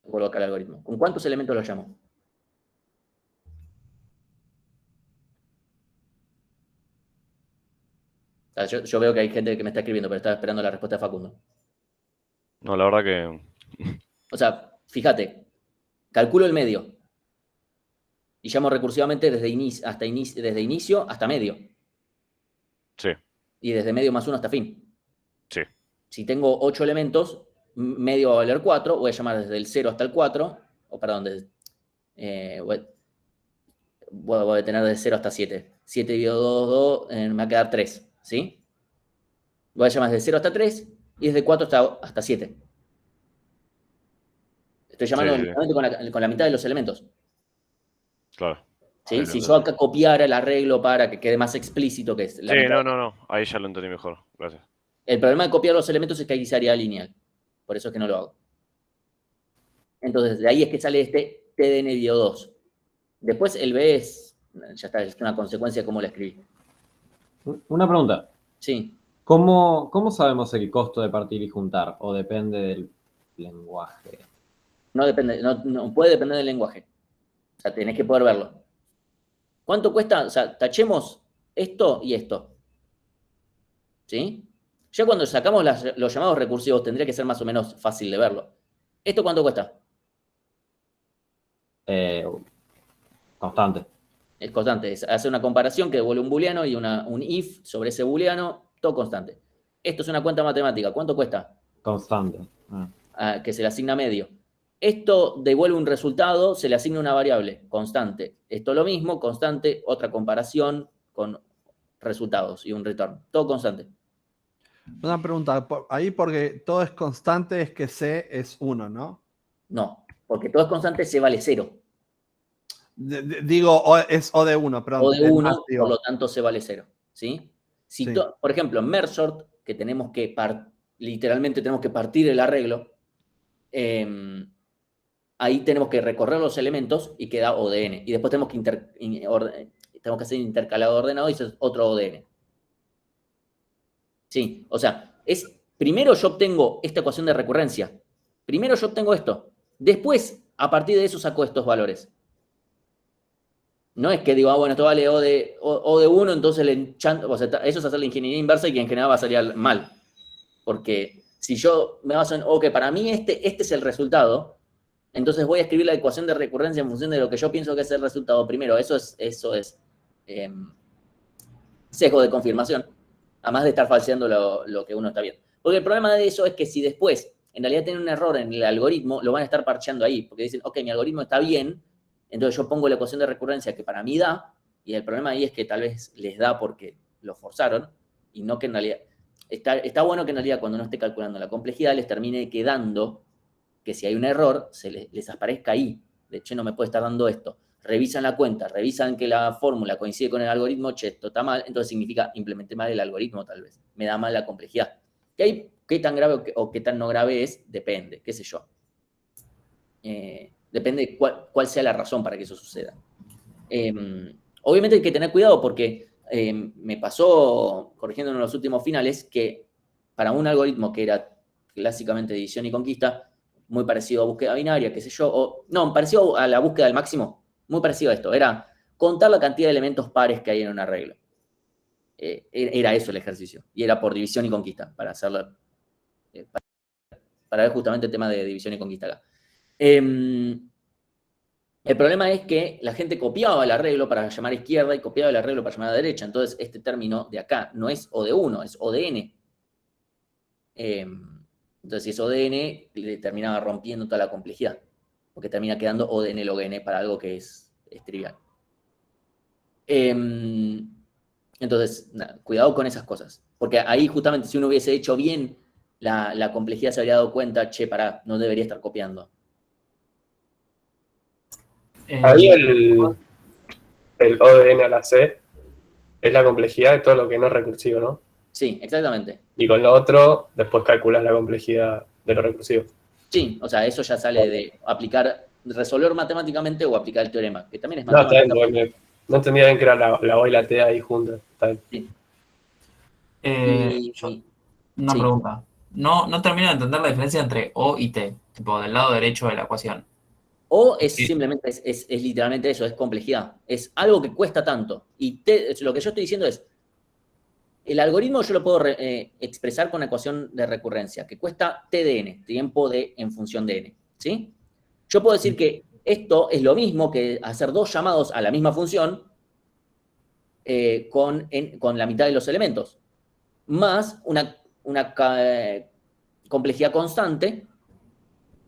Vuelvo acá al algoritmo. ¿Con cuántos elementos lo llamo? O sea, yo veo que hay gente que me está escribiendo, pero estaba esperando la respuesta de Facundo. No, la verdad que... O sea, fíjate, calculo el medio. Y llamo recursivamente desde inicio hasta medio. Sí. Y desde medio más 1 hasta fin. Sí. Si tengo 8 elementos, medio va a valer 4, voy a llamar desde el 0 hasta el 4, o perdón, voy a tener desde 0 hasta 7. 7 dividido 2, me va a quedar 3, ¿sí? Voy a llamar desde 0 hasta 3 y desde 4 hasta 7. Estoy llamando Sí. con la mitad de los elementos. Claro. ¿Sí? Si yo acá copiara el arreglo para que quede más explícito, que es la Sí, mitad. no. Ahí ya lo entendí mejor. Gracias. El problema de copiar los elementos es que ahí se haría lineal. Por eso es que no lo hago. Entonces, de ahí es que sale este TDN-2. Después el B ya está, es una consecuencia de cómo lo escribí. Una pregunta. Sí. ¿Cómo sabemos el costo de partir y juntar? ¿O depende del lenguaje? No depende, no puede depender del lenguaje. O sea, tenés que poder verlo. ¿Cuánto cuesta? O sea, tachemos esto y esto. ¿Sí? Ya cuando sacamos los llamados recursivos tendría que ser más o menos fácil de verlo. ¿Esto cuánto cuesta? Constante. Es constante. Hace una comparación que devuelve un booleano y un if sobre ese booleano, todo constante. Esto es una cuenta matemática. ¿Cuánto cuesta? Constante. Que se le asigna medio. Esto devuelve un resultado, se le asigna una variable constante. Esto lo mismo, constante, otra comparación con resultados y un return. Todo constante. Una pregunta, ahí porque todo es constante es que C es 1, ¿no? No, porque todo es constante, C vale 0. Digo, es O de 1, perdón. O de 1, por lo tanto C vale 0. ¿Sí? Si por ejemplo, en merge sort, que tenemos que literalmente tenemos que partir el arreglo, ahí tenemos que recorrer los elementos y queda ODN. Y después tenemos que hacer intercalado ordenado y eso es otro ODN. Sí, o sea, primero yo obtengo esta ecuación de recurrencia. Primero yo obtengo esto. Después, a partir de eso, saco estos valores. No es que digo, bueno, esto vale O de 1, entonces o sea, eso es hacer la ingeniería inversa y que en general va a salir mal. Porque si yo me baso en, ok, para mí este es el resultado, entonces voy a escribir la ecuación de recurrencia en función de lo que yo pienso que es el resultado primero. Eso es sesgo de confirmación. Además de estar falseando lo que uno está viendo. Porque el problema de eso es que si después, en realidad tienen un error en el algoritmo, lo van a estar parcheando ahí. Porque dicen, ok, mi algoritmo está bien, entonces yo pongo la ecuación de recurrencia que para mí da, y el problema ahí es que tal vez les da porque lo forzaron, y no que en realidad... Está bueno que en realidad cuando uno esté calculando la complejidad les termine quedando que si hay un error, les aparezca ahí. De hecho, no me puede estar dando esto. Revisan la cuenta, revisan que la fórmula coincide con el algoritmo, che, esto está mal, entonces significa implementé mal el algoritmo tal vez. Me da mal la complejidad. ¿Qué tan grave o qué tan no grave es? Depende, qué sé yo. Depende de cuál sea la razón para que eso suceda. Obviamente hay que tener cuidado porque me pasó, corrigiendo en los últimos finales, que para un algoritmo que era clásicamente división y conquista, muy parecido a búsqueda binaria, qué sé yo, parecido a la búsqueda del máximo, muy parecido a esto, era contar la cantidad de elementos pares que hay en un arreglo. Era eso el ejercicio, y era por división y conquista, para hacerlo, para ver justamente el tema de división y conquista acá. El problema es que la gente copiaba el arreglo para llamar a izquierda y copiaba el arreglo para llamar a derecha. Entonces, este término de acá no es O de 1, es O de n. Entonces, si es O de n, le terminaba rompiendo toda la complejidad. Porque termina quedando O de n log n para algo que es trivial. Entonces, nada, cuidado con esas cosas. Porque ahí, justamente, si uno hubiese hecho bien la complejidad, se habría dado cuenta, che, pará, no debería estar copiando. Ahí el ODN a la C es la complejidad de todo lo que no es recursivo, ¿no? Sí, exactamente. Y con lo otro, después calculas la complejidad de lo recursivo. Sí, o sea, eso ya sale de resolver matemáticamente o aplicar el teorema, que también es No, está matemática. bien, no entendía bien que era la O y la T ahí juntas. Está bien. Sí. Una Sí. pregunta. No termino de entender la diferencia entre O y T, tipo del lado derecho de la ecuación. O es simplemente, es literalmente eso, es complejidad. Es algo que cuesta tanto. Y lo que yo estoy diciendo es, el algoritmo yo lo puedo expresar con una ecuación de recurrencia, que cuesta T de n, tiempo en función de n. ¿Sí? Yo puedo decir que esto es lo mismo que hacer 2 llamados a la misma función con la mitad de los elementos, más una complejidad constante,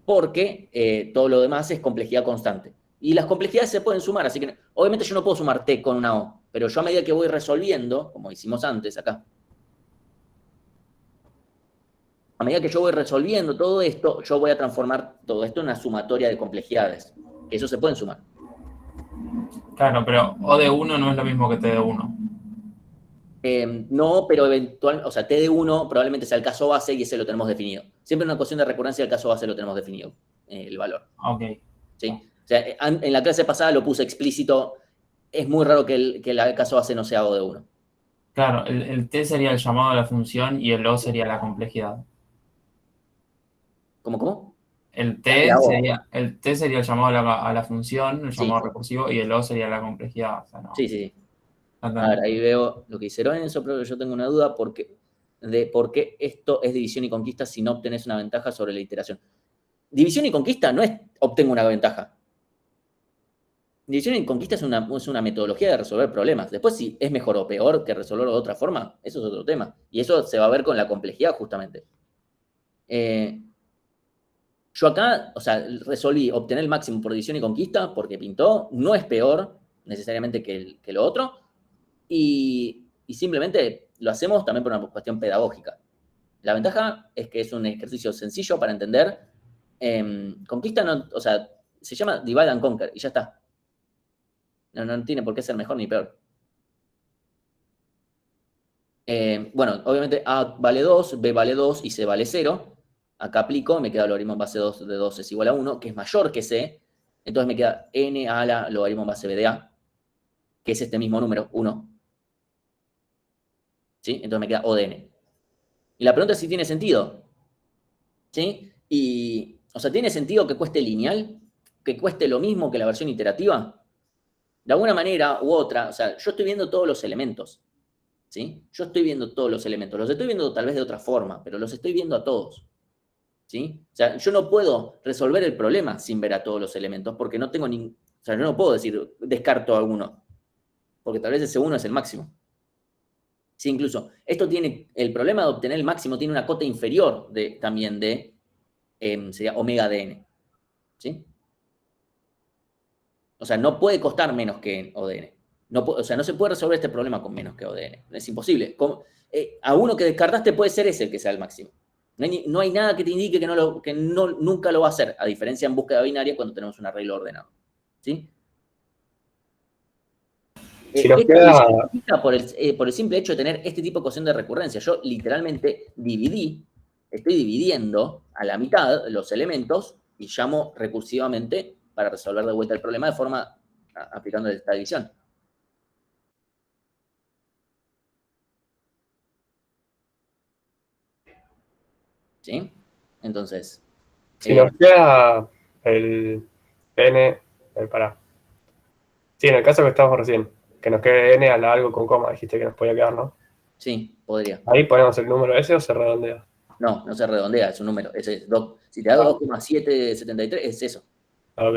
porque todo lo demás es complejidad constante. Y las complejidades se pueden sumar, así que obviamente yo no puedo sumar T con una O, pero yo a medida que voy resolviendo, como hicimos antes acá, a medida que yo voy resolviendo todo esto, yo voy a transformar todo esto en una sumatoria de complejidades. Eso se pueden sumar. Claro, pero O de 1 no es lo mismo que T de 1. No, pero eventualmente, o sea, T de 1 probablemente sea el caso base y ese lo tenemos definido. Siempre en una cuestión de recurrencia el caso base lo tenemos definido, el valor. Ok. ¿Sí? O sea, en la clase pasada lo puse explícito. Es muy raro que el caso base no sea O de 1. Claro, el T sería el llamado a la función y el O sería la complejidad. ¿Cómo? El T sería el llamado a la función, el llamado Sí. recursivo, y el O sería la complejidad. O sea, no. Sí. A ver, ahí veo lo que dice Lorenzo, pero yo tengo una duda de por qué esto es división y conquista si no obtenés una ventaja sobre la iteración. División y conquista no es obtengo una ventaja. División y conquista es una metodología de resolver problemas. Después, si es mejor o peor que resolverlo de otra forma, eso es otro tema. Y eso se va a ver con la complejidad, justamente. Yo acá, o sea, resolví obtener el máximo por división y conquista porque pintó. No es peor necesariamente que lo otro. Y simplemente lo hacemos también por una cuestión pedagógica. La ventaja es que es un ejercicio sencillo para entender. Conquista, no, o sea, se llama divide and conquer y ya está. No tiene por qué ser mejor ni peor. Bueno, obviamente A vale 2, B vale 2 y C vale 0. Acá aplico, me queda el logaritmo en base 2 de 2 es igual a 1, que es mayor que C. Entonces me queda N a la logaritmo en base B de A, que es este mismo número, 1. ¿Sí? Entonces me queda O de N. Y la pregunta es si tiene sentido. ¿Sí? O sea, ¿tiene sentido que cueste lineal? ¿Que cueste lo mismo que la versión iterativa? De alguna manera u otra, o sea, yo estoy viendo todos los elementos. ¿Sí? Yo estoy viendo todos los elementos. Los estoy viendo tal vez de otra forma, pero los estoy viendo a todos. ¿Sí? O sea, yo no puedo resolver el problema sin ver a todos los elementos, porque no tengo o sea, yo no puedo decir, descarto a alguno, porque tal vez ese uno es el máximo. Sí, incluso, el problema de obtener el máximo tiene una cota inferior también de, sería omega de n. ¿Sí? O sea, no puede costar menos que O de n. O sea, no se puede resolver este problema con menos que O de n. Es imposible. A uno que descartaste puede ser ese el que sea el máximo. No hay nada que te indique que nunca lo va a hacer, a diferencia en búsqueda binaria cuando tenemos un arreglo ordenado. ¿Sí? Si nos queda... por el simple hecho de tener este tipo de ecuación de recurrencia. Yo literalmente estoy dividiendo a la mitad los elementos y llamo recursivamente para resolver de vuelta el problema de forma aplicando esta división. ¿Sí? Entonces... Si nos queda el n... pará. Sí, en el caso que estábamos recién, que nos quede n a la algo con coma, dijiste que nos podía quedar, ¿no? Sí, podría. ¿Ahí ponemos el número ese o se redondea? No se redondea, es un número. Si te da 2,773, es eso. Ok.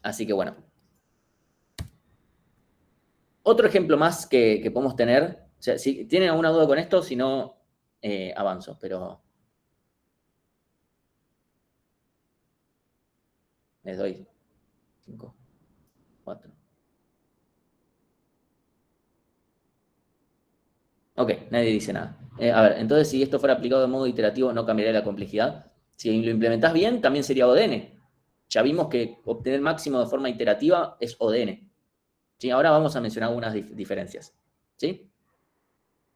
Así que bueno. Otro ejemplo más que podemos tener, o sea, si tienen alguna duda con esto, si no, avanzo, pero... Les doy 5, 4. Ok, nadie dice nada. A ver, entonces si esto fuera aplicado de modo iterativo, ¿no cambiaría la complejidad? Si lo implementás bien, también sería O de n. Ya vimos que obtener máximo de forma iterativa es O de n. ¿Sí? Ahora vamos a mencionar algunas diferencias. ¿Sí?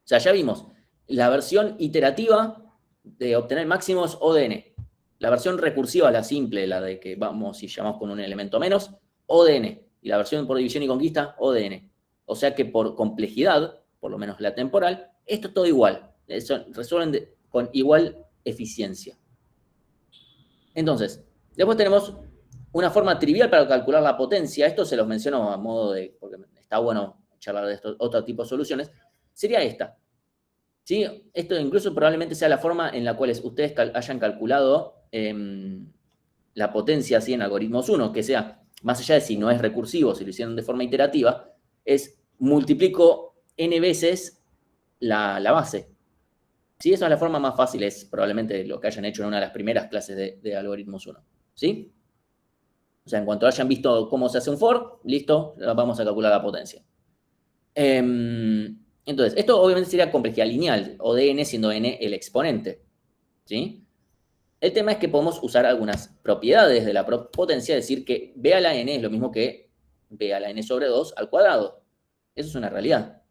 O sea, ya vimos, la versión iterativa de obtener máximo es O de n. La versión recursiva, la simple, la de que vamos y llamamos con un elemento menos, O de n. Y la versión por división y conquista, O de n. O sea que por complejidad, por lo menos la temporal, esto es todo igual. Resuelven con igual eficiencia. Entonces, después tenemos una forma trivial para calcular la potencia. Esto se los menciono a modo de, porque está bueno charlar de otro tipo de soluciones. Sería esta. ¿Sí? Esto incluso probablemente sea la forma en la cual ustedes hayan calculado la potencia así en algoritmos 1, que sea, más allá de si no es recursivo, si lo hicieron de forma iterativa, es multiplico n veces la base. ¿Sí? Esa es la forma más fácil, es probablemente lo que hayan hecho en una de las primeras clases de algoritmos 1. ¿Sí? O sea, en cuanto hayan visto cómo se hace un for, listo, vamos a calcular la potencia. Entonces, esto obviamente sería complejidad lineal, o de n siendo n el exponente. ¿Sí? El tema es que podemos usar algunas propiedades de la potencia, decir que b a la n es lo mismo que b a la n sobre 2 al cuadrado. Eso es una realidad.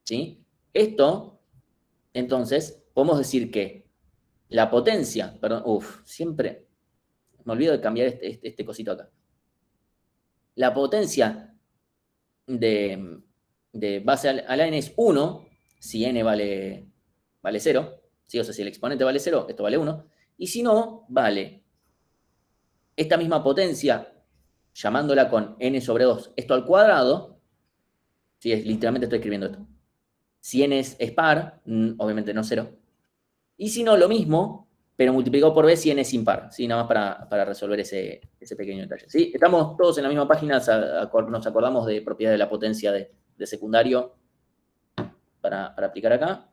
¿Sí? Esto, entonces, podemos decir que la potencia, perdón, siempre me olvido de cambiar este cosito acá. La potencia de base a la n es 1, si n vale 0, ¿sí? O sea, si el exponente vale 0, esto vale 1, y si no, vale esta misma potencia, llamándola con n sobre 2, esto al cuadrado, ¿sí? Literalmente estoy escribiendo esto. Si n es par, obviamente no 0, y si no, lo mismo, pero multiplicado por b si n es impar, ¿sí? Nada más para resolver ese pequeño detalle, ¿sí? Estamos todos en la misma página, nos acordamos de propiedades de la potencia de secundario para aplicar acá.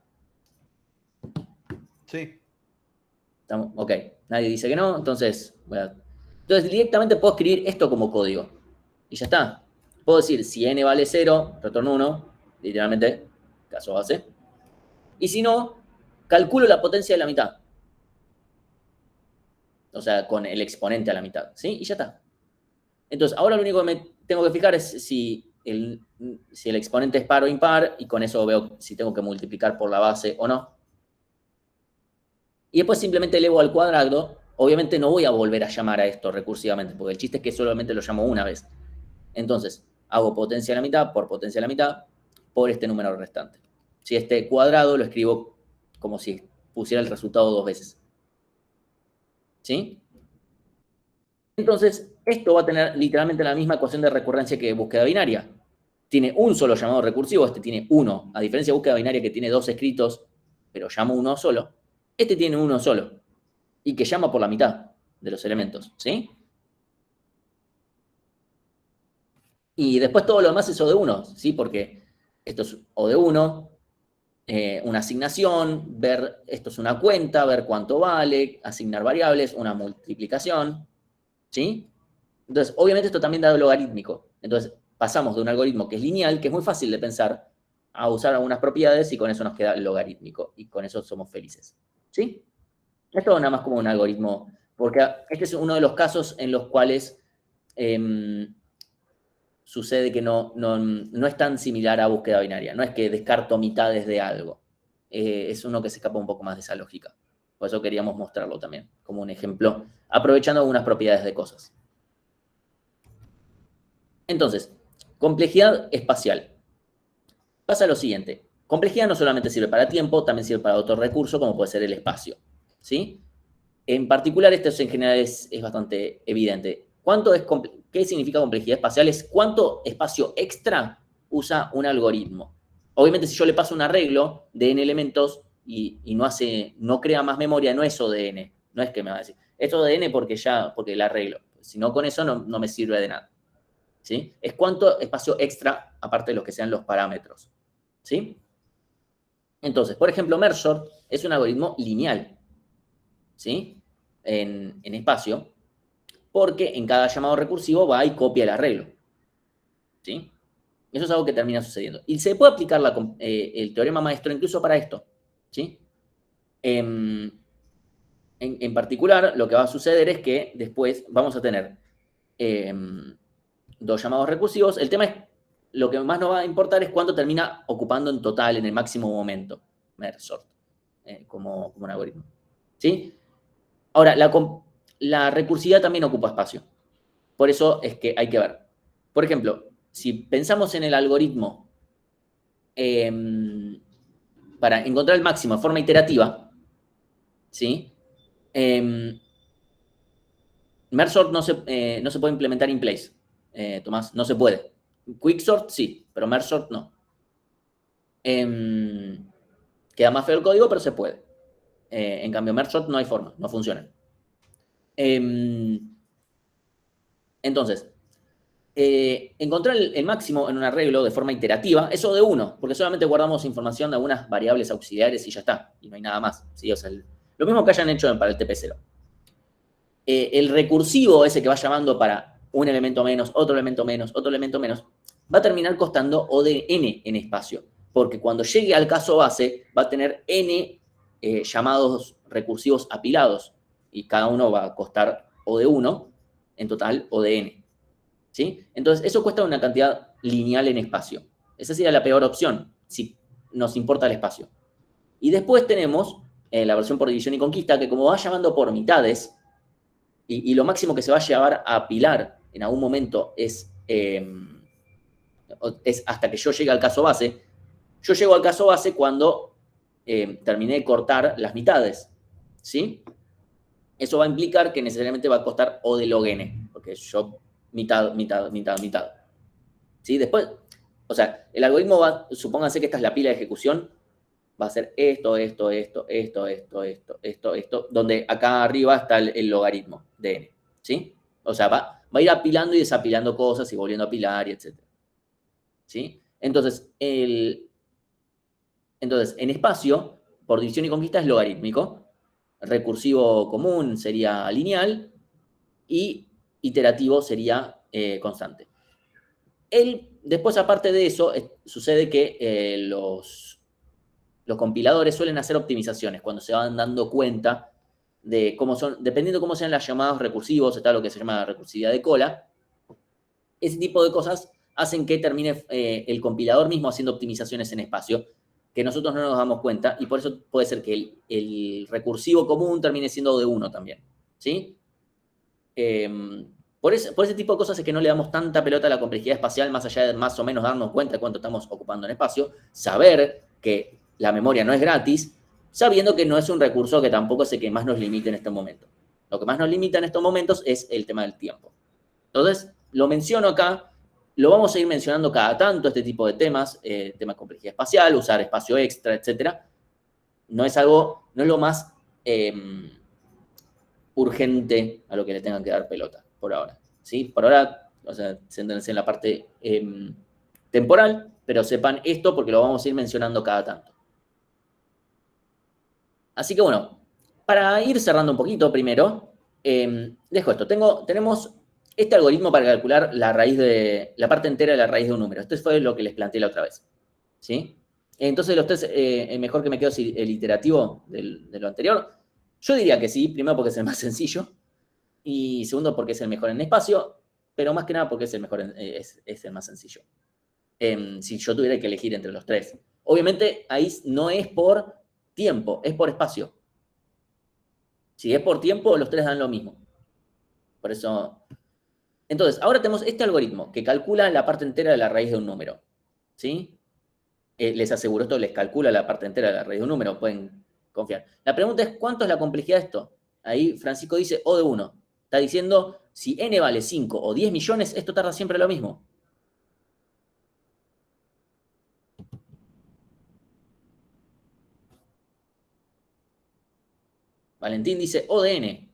Sí. Ok, nadie dice que no, entonces directamente puedo escribir esto como código. Y ya está. Puedo decir, si n vale 0, retorno 1, literalmente, caso base. Y si no, calculo la potencia de la mitad. O sea, con el exponente a la mitad, ¿sí? Y ya está. Entonces, ahora lo único que me tengo que fijar es si el exponente es par o impar, y con eso veo si tengo que multiplicar por la base o no. Y después simplemente elevo al cuadrado. Obviamente no voy a volver a llamar a esto recursivamente, porque el chiste es que solamente lo llamo una vez. Entonces, hago potencia a la mitad por este número restante. Si este cuadrado lo escribo como si pusiera el resultado 2 veces. ¿Sí? Entonces, esto va a tener literalmente la misma ecuación de recurrencia que búsqueda binaria. Tiene un solo llamado recursivo, este tiene uno. A diferencia de búsqueda binaria que tiene 2 escritos, pero llamo uno solo. Este tiene uno solo. Y que llama por la mitad de los elementos. ¿Sí? Y después todo lo demás es O de 1, ¿sí? Porque esto es O de 1, una asignación, esto es una cuenta, ver cuánto vale, asignar variables, una multiplicación, ¿sí? Entonces, obviamente esto también da logarítmico. Entonces, pasamos de un algoritmo que es lineal, que es muy fácil de pensar, a usar algunas propiedades y con eso nos queda el logarítmico. Y con eso somos felices, ¿sí? Esto es nada más como un algoritmo, porque este es uno de los casos en los cuales sucede que no es tan similar a búsqueda binaria. No es que descarto mitades de algo. Es uno que se escapa un poco más de esa lógica. Por eso queríamos mostrarlo también, como un ejemplo, aprovechando algunas propiedades de cosas. Entonces, complejidad espacial. Pasa lo siguiente. Complejidad no solamente sirve para tiempo, también sirve para otro recurso, como puede ser el espacio. ¿Sí? En particular, esto en general es bastante evidente. ¿Qué significa complejidad espacial? Es cuánto espacio extra usa un algoritmo. Obviamente, si yo le paso un arreglo de n elementos y no crea más memoria, no es O de n. No es que me va a decir, es O de n porque el arreglo. Si no, con eso no me sirve de nada. ¿Sí? Es cuánto espacio extra, aparte de lo que sean los parámetros. ¿Sí? Entonces, por ejemplo, Merge es un algoritmo lineal. ¿Sí? En espacio, porque en cada llamado recursivo va y copia el arreglo. ¿Sí? Eso es algo que termina sucediendo. Y se puede aplicar el teorema maestro incluso para esto. ¿Sí? En particular, lo que va a suceder es que después vamos a tener 2 llamados recursivos. El tema es, lo que más nos va a importar es cuánto termina ocupando en total, en el máximo momento, Merge, como un algoritmo. ¿Sí? Ahora, la recursividad también ocupa espacio. Por eso es que hay que ver. Por ejemplo, si pensamos en el algoritmo para encontrar el máximo de forma iterativa, ¿sí? Merge no se puede implementar in place, Tomás, no se puede. Quicksort sí, pero Merge no. Queda más feo el código, pero se puede. En cambio, Merge no hay forma, no funciona. Entonces, encontrar el máximo en un arreglo de forma iterativa es O de 1, porque solamente guardamos información de algunas variables auxiliares y ya está, y no hay nada más. ¿Sí? O sea, lo mismo que hayan hecho para el TP0. El recursivo, ese que va llamando para un elemento menos, otro elemento menos, otro elemento menos, va a terminar costando O de n en espacio, porque cuando llegue al caso base va a tener n llamados recursivos apilados, y cada uno va a costar O de 1, en total O de n. ¿Sí? Entonces, eso cuesta una cantidad lineal en espacio. Esa sería la peor opción, si nos importa el espacio. Y después tenemos la versión por división y conquista, que como va llevando por mitades, y lo máximo que se va a llevar a apilar en algún momento es hasta que yo llegue al caso base. Yo llego al caso base cuando terminé de cortar las mitades, ¿sí? Eso va a implicar que necesariamente va a costar O de log n, porque yo mitad. ¿Sí? Después, o sea, el algoritmo va, supónganse que esta es la pila de ejecución, va a ser esto, donde acá arriba está el logaritmo de n, ¿sí? O sea, va a ir apilando y desapilando cosas y volviendo a apilar y etc. ¿Sí? Entonces, en espacio, por división y conquista es logarítmico, recursivo común sería lineal y iterativo sería constante. Después, aparte de eso, sucede que los compiladores suelen hacer optimizaciones cuando se van dando cuenta de cómo son, dependiendo de cómo sean las llamadas recursivos, está lo que se llama recursividad de cola. Ese tipo de cosas hacen que termine el compilador mismo haciendo optimizaciones en espacio, que nosotros no nos damos cuenta, y por eso puede ser que el recursivo común termine siendo O de 1 también, ¿sí? Por ese tipo de cosas es que no le damos tanta pelota a la complejidad espacial, más allá de más o menos darnos cuenta de cuánto estamos ocupando en espacio, saber que la memoria no es gratis, sabiendo que no es un recurso que tampoco es el que más nos limite en este momento. Lo que más nos limita en estos momentos es el tema del tiempo. Entonces, lo menciono acá, lo vamos a ir mencionando cada tanto, este tipo de temas, tema de complejidad espacial, usar espacio extra, etc. No es lo más urgente a lo que le tengan que dar pelota, por ahora. ¿Sí? Por ahora, o sea, céntrense en la parte temporal, pero sepan esto porque lo vamos a ir mencionando cada tanto. Así que bueno, para ir cerrando un poquito primero, dejo esto. Tenemos este algoritmo para calcular la parte entera de la raíz de un número. Esto fue lo que les planteé la otra vez. ¿Sí? Entonces, los tres, mejor que me quedo el iterativo de lo anterior. Yo diría que sí, primero porque es el más sencillo, y segundo porque es el mejor en espacio, pero más que nada porque es el mejor es el más sencillo. Si yo tuviera que elegir entre los tres. Obviamente, ahí no es por tiempo, es por espacio. Si es por tiempo, los tres dan lo mismo. Por eso... Entonces, ahora tenemos este algoritmo que calcula la parte entera de la raíz de un número. ¿Sí? Les aseguro, esto les calcula la parte entera de la raíz de un número, pueden confiar. La pregunta es, ¿cuánto es la complejidad de esto? Ahí Francisco dice O de 1. Está diciendo, si n vale 5 o 10 millones, esto tarda siempre lo mismo. Valentín dice O de n.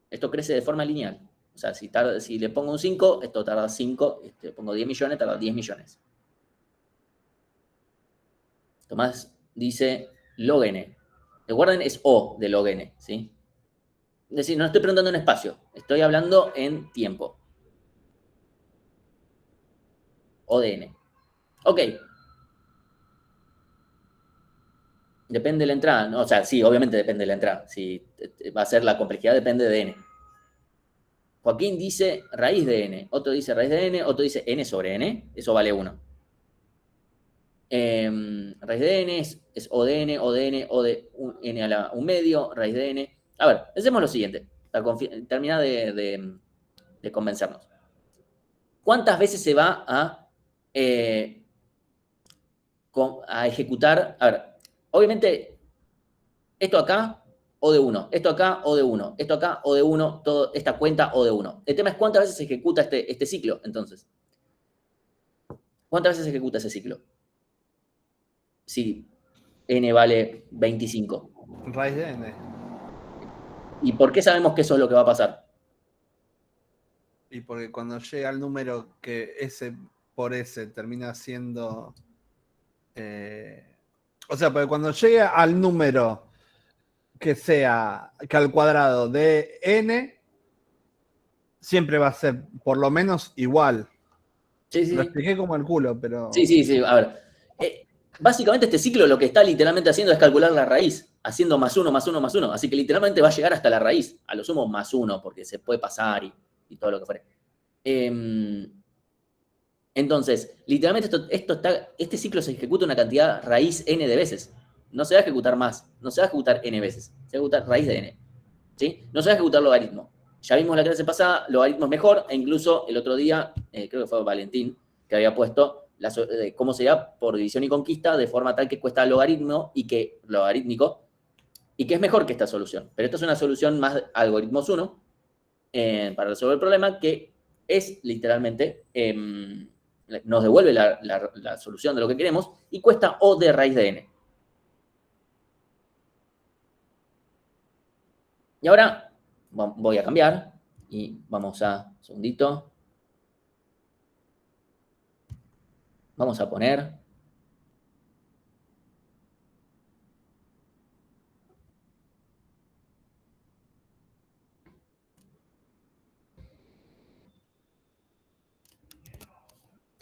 Esto crece de forma lineal. O sea, si le pongo un 5, esto tarda 5. Le pongo 10 millones, tarda 10 millones. Tomás dice log n. Recuerden, es O de log n, ¿sí? Es decir, no estoy preguntando en espacio, estoy hablando en tiempo. O de n. Ok. Depende de la entrada, ¿no? O sea, sí, obviamente depende de la entrada. Si va a ser la complejidad, depende de n. Joaquín dice raíz de n, otro dice raíz de n, otro dice n sobre n, eso vale 1. Raíz de n es O de n, O de n, O de n a la 1 medio, raíz de n. A ver, hacemos lo siguiente, para terminar de convencernos. ¿Cuántas veces se va a ejecutar? A ver, obviamente, esto acá, O de 1, esto acá, O de 1, esto acá, O de 1, toda esta cuenta, O de 1. El tema es cuántas veces se ejecuta este ciclo, entonces. ¿Cuántas veces se ejecuta ese ciclo? Si n vale 25. Raíz de n. ¿Y por qué sabemos que eso es lo que va a pasar? Y porque cuando llega el número que S por S termina siendo... o sea, porque cuando llegue al número que sea que al cuadrado de n, siempre va a ser por lo menos igual. Sí, sí. Lo expliqué como el culo, pero... Sí. A ver. básicamente este ciclo lo que está literalmente haciendo es calcular la raíz, haciendo más 1, más 1, más 1. Así que literalmente va a llegar hasta la raíz, a lo sumo más 1, porque se puede pasar y todo lo que fuera. Entonces, literalmente este ciclo se ejecuta una cantidad raíz n de veces. No se va a ejecutar más, no se va a ejecutar n veces, se va a ejecutar raíz de n. ¿Sí? No se va a ejecutar logaritmo. Ya vimos la clase pasada, logaritmo es mejor, e incluso el otro día, creo que fue Valentín, que había puesto cómo sería por división y conquista, de forma tal que cuesta logarítmico y que es mejor que esta solución. Pero esta es una solución más algoritmos 1 para resolver el problema, que es literalmente, nos devuelve la solución de lo que queremos y cuesta O de raíz de n. Y ahora voy a cambiar y vamos a, un segundito, vamos a poner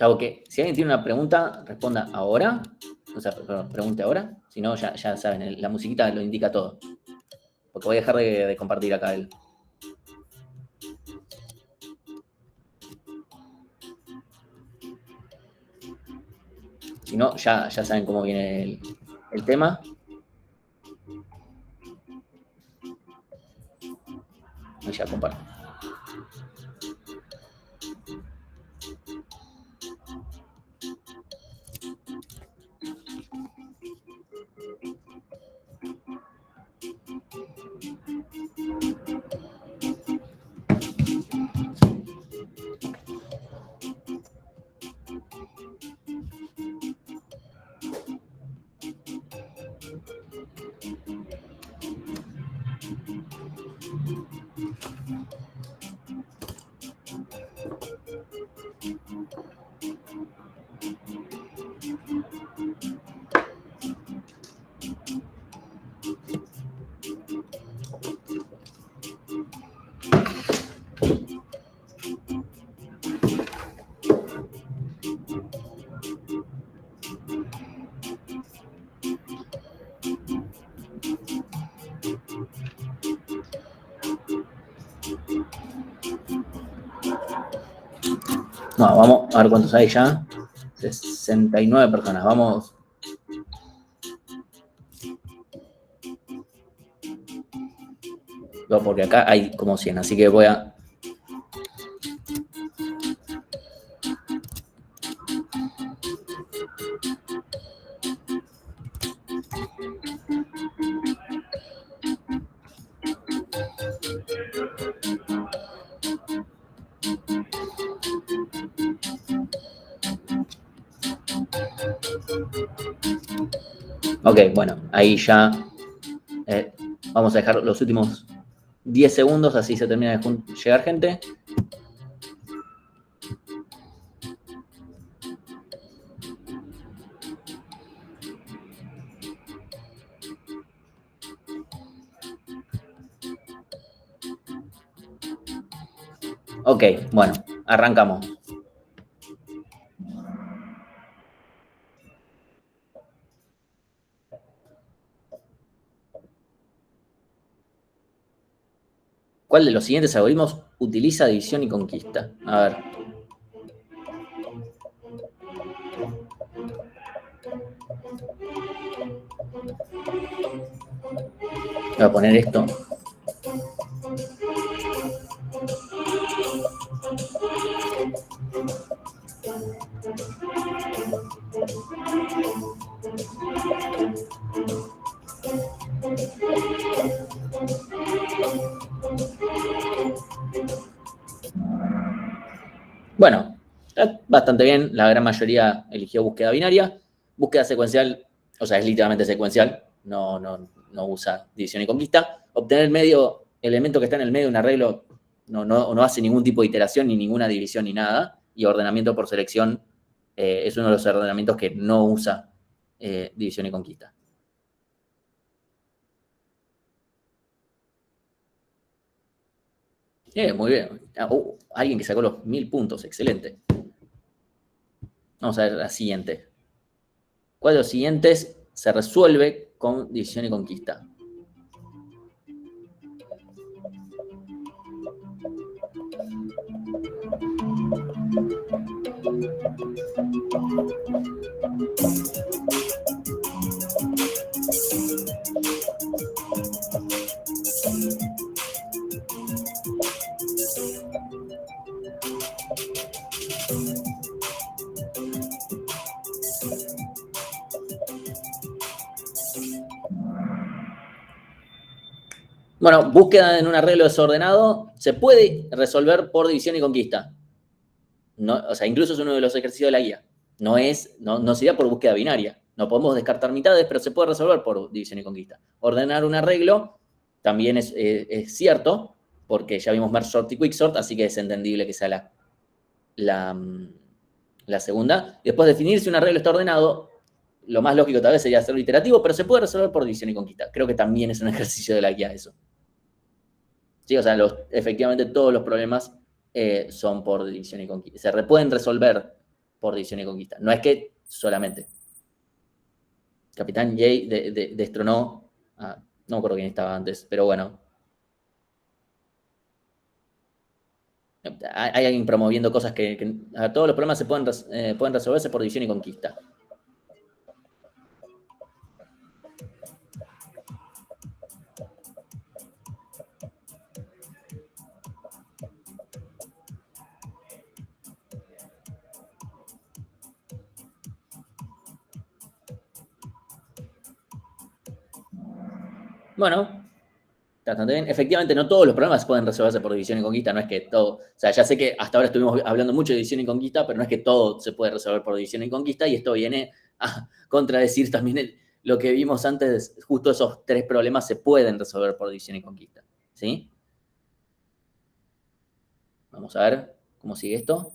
Salvo que si alguien tiene una pregunta, responda ahora. O sea, pregunte ahora. Si no, ya saben, la musiquita lo indica todo. Porque voy a dejar de compartir acá el... Si no, ya saben cómo viene el tema. Y ya comparto. No, vamos a ver cuántos hay ya. 69 personas. Vamos. No, porque acá hay como 100, así que voy a... Ok, bueno, ahí ya vamos a dejar los últimos 10 segundos, así se termina de llegar gente. Ok, bueno, arrancamos. ¿Cuál de los siguientes algoritmos utiliza división y conquista? A ver. Voy a poner esto. Bueno, bastante bien. La gran mayoría eligió búsqueda binaria. Búsqueda secuencial, o sea, es literalmente secuencial. No usa división y conquista. Obtener el elemento que está en el medio de un arreglo no hace ningún tipo de iteración, ni ninguna división, ni nada. Y ordenamiento por selección es uno de los ordenamientos que no usa división y conquista. Muy bien. Alguien que sacó los 1000 puntos. Excelente. Vamos a ver la siguiente. ¿Cuál de los siguientes se resuelve con división y conquista? Bueno, búsqueda en un arreglo desordenado se puede resolver por división y conquista. No, o sea, incluso es uno de los ejercicios de la guía. No sería por búsqueda binaria. No podemos descartar mitades, pero se puede resolver por división y conquista. Ordenar un arreglo también es cierto, porque ya vimos merge sort y quicksort, así que es entendible que sea la segunda. Y después definir si un arreglo está ordenado, lo más lógico tal vez sería hacerlo iterativo, pero se puede resolver por división y conquista. Creo que también es un ejercicio de la guía eso. Sí, o sea, efectivamente todos los problemas son por división y conquista. Se pueden resolver por división y conquista. No es que solamente. Capitán Jay destronó no me acuerdo quién estaba antes, pero bueno. Hay alguien promoviendo cosas que todos los problemas se pueden resolverse por división y conquista. Bueno, bastante bien. Efectivamente, no todos los problemas pueden resolverse por división y conquista. No es que todo. O sea, ya sé que hasta ahora estuvimos hablando mucho de división y conquista, pero no es que todo se puede resolver por división y conquista. Y esto viene a contradecir también lo que vimos antes. Justo esos 3 problemas se pueden resolver por división y conquista. ¿Sí? Vamos a ver cómo sigue esto.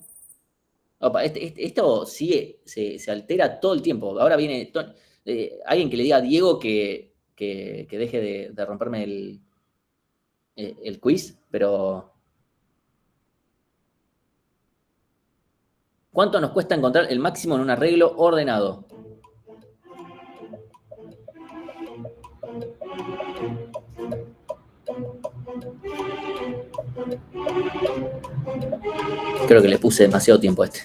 Opa, esto sigue, se altera todo el tiempo. Ahora viene alguien que le diga a Diego que deje de romperme el quiz, pero ¿cuánto nos cuesta encontrar el máximo en un arreglo ordenado? Creo que le puse demasiado tiempo a este.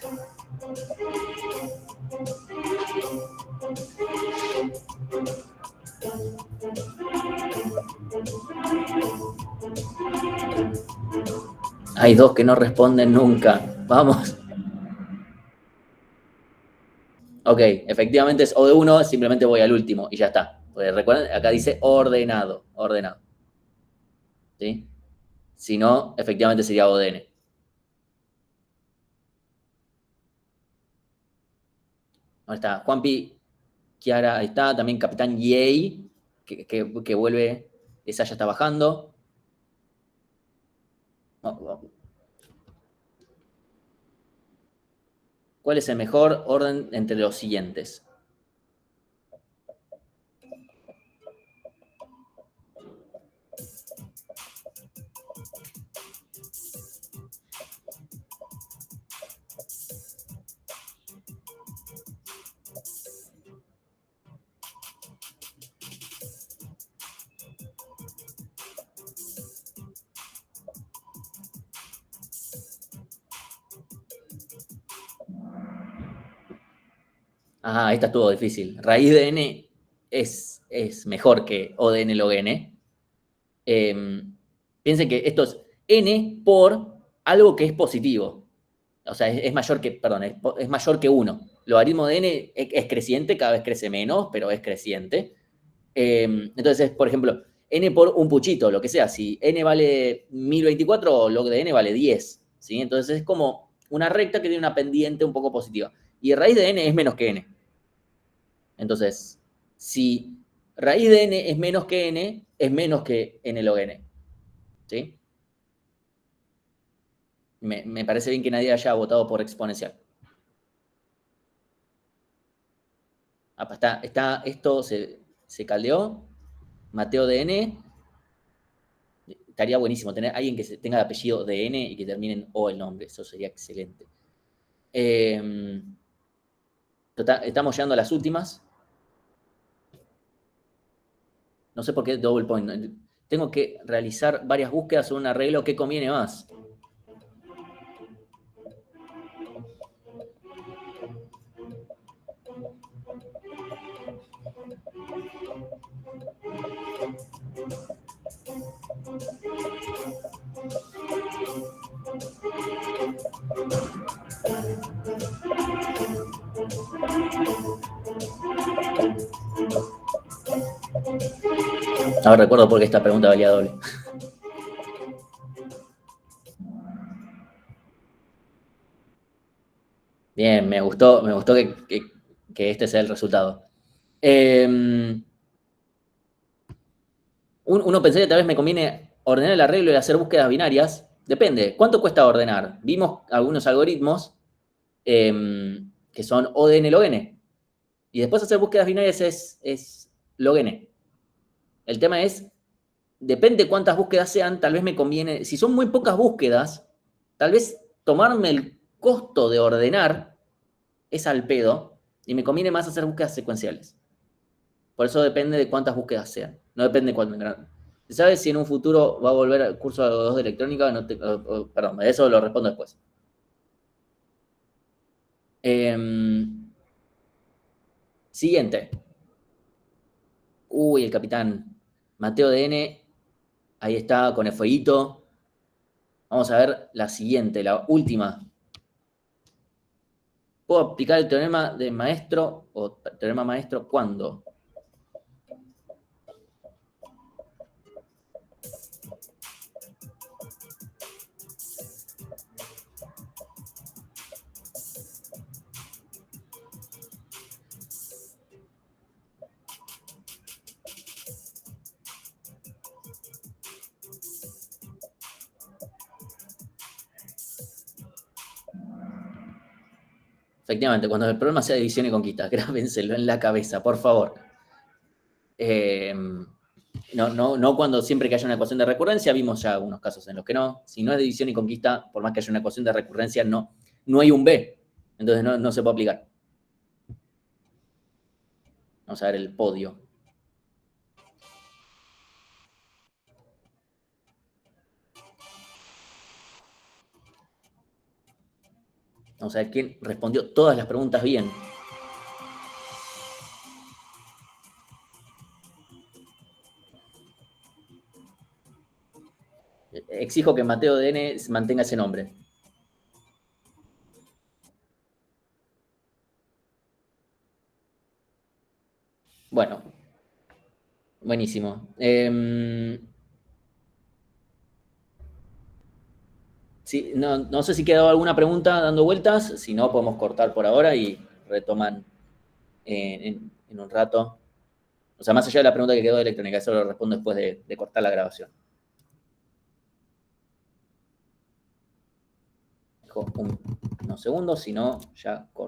Hay 2 que no responden nunca. Vamos. Ok, efectivamente es O de 1, simplemente voy al último y ya está. Pues recuerden, acá dice ordenado. Ordenado. ¿Sí? Si no, efectivamente sería O de N. Ahí está. Juanpi, Kiara, ahí está. También Capitán Yei, que vuelve. Esa ya está bajando. ¿Cuál es el mejor orden entre los siguientes? Ah, esta estuvo difícil. Raíz de n es mejor que O de n log n. Piensen que esto es n por algo que es positivo. O sea, es mayor que, perdón, es mayor que 1. Logaritmo de n es creciente, cada vez crece menos, pero es creciente. Entonces, por ejemplo, n por un puchito, lo que sea. Si n vale 1024, log de n vale 10. ¿Sí? Entonces es como una recta que tiene una pendiente un poco positiva. Y raíz de n es menos que n. Entonces, si raíz de n es menos que n, es menos que n log n. ¿Sí? Me parece bien que nadie haya votado por exponencial. Esto se caldeó. Mateo de n. Estaría buenísimo tener alguien que tenga el apellido de n y que termine en O el nombre. Eso sería excelente. Estamos llegando a las últimas. No sé por qué double point. Tengo que realizar varias búsquedas sobre un arreglo que conviene más. Ahora recuerdo por qué esta pregunta valía doble. Bien, me gustó que este sea el resultado. Uno pensaría que tal vez me conviene ordenar el arreglo y hacer búsquedas binarias. Depende. ¿Cuánto cuesta ordenar? Vimos algunos algoritmos que son ODN log n. Y después hacer búsquedas binarias es log n. El tema es, depende cuántas búsquedas sean, tal vez me conviene, si son muy pocas búsquedas, tal vez tomarme el costo de ordenar es al pedo y me conviene más hacer búsquedas secuenciales. Por eso depende de cuántas búsquedas sean. No depende de cuánto. ¿Se sabe si en un futuro va a volver al curso de 2 de electrónica? Perdón, eso lo respondo después. Siguiente. Uy, el capitán. Mateo DN. Ahí está, con el fueguito. Vamos a ver la siguiente, la última. ¿Puedo aplicar el teorema de maestro o teorema maestro cuándo? Efectivamente, cuando el problema sea división y conquista, grábenselo en la cabeza, por favor. No cuando siempre que haya una ecuación de recurrencia, vimos ya algunos casos en los que no. Si no es división y conquista, por más que haya una ecuación de recurrencia, no hay un B. Entonces no se puede aplicar. Vamos a ver el podio. Vamos a ver quién respondió todas las preguntas bien. Exijo que Mateo DN mantenga ese nombre. Bueno. Buenísimo. Sí, no sé si quedó alguna pregunta dando vueltas. Si no, podemos cortar por ahora y retoman en un rato. O sea, más allá de la pregunta que quedó de electrónica, eso lo respondo después de cortar la grabación. Dejo unos segundos, si no, ya corto.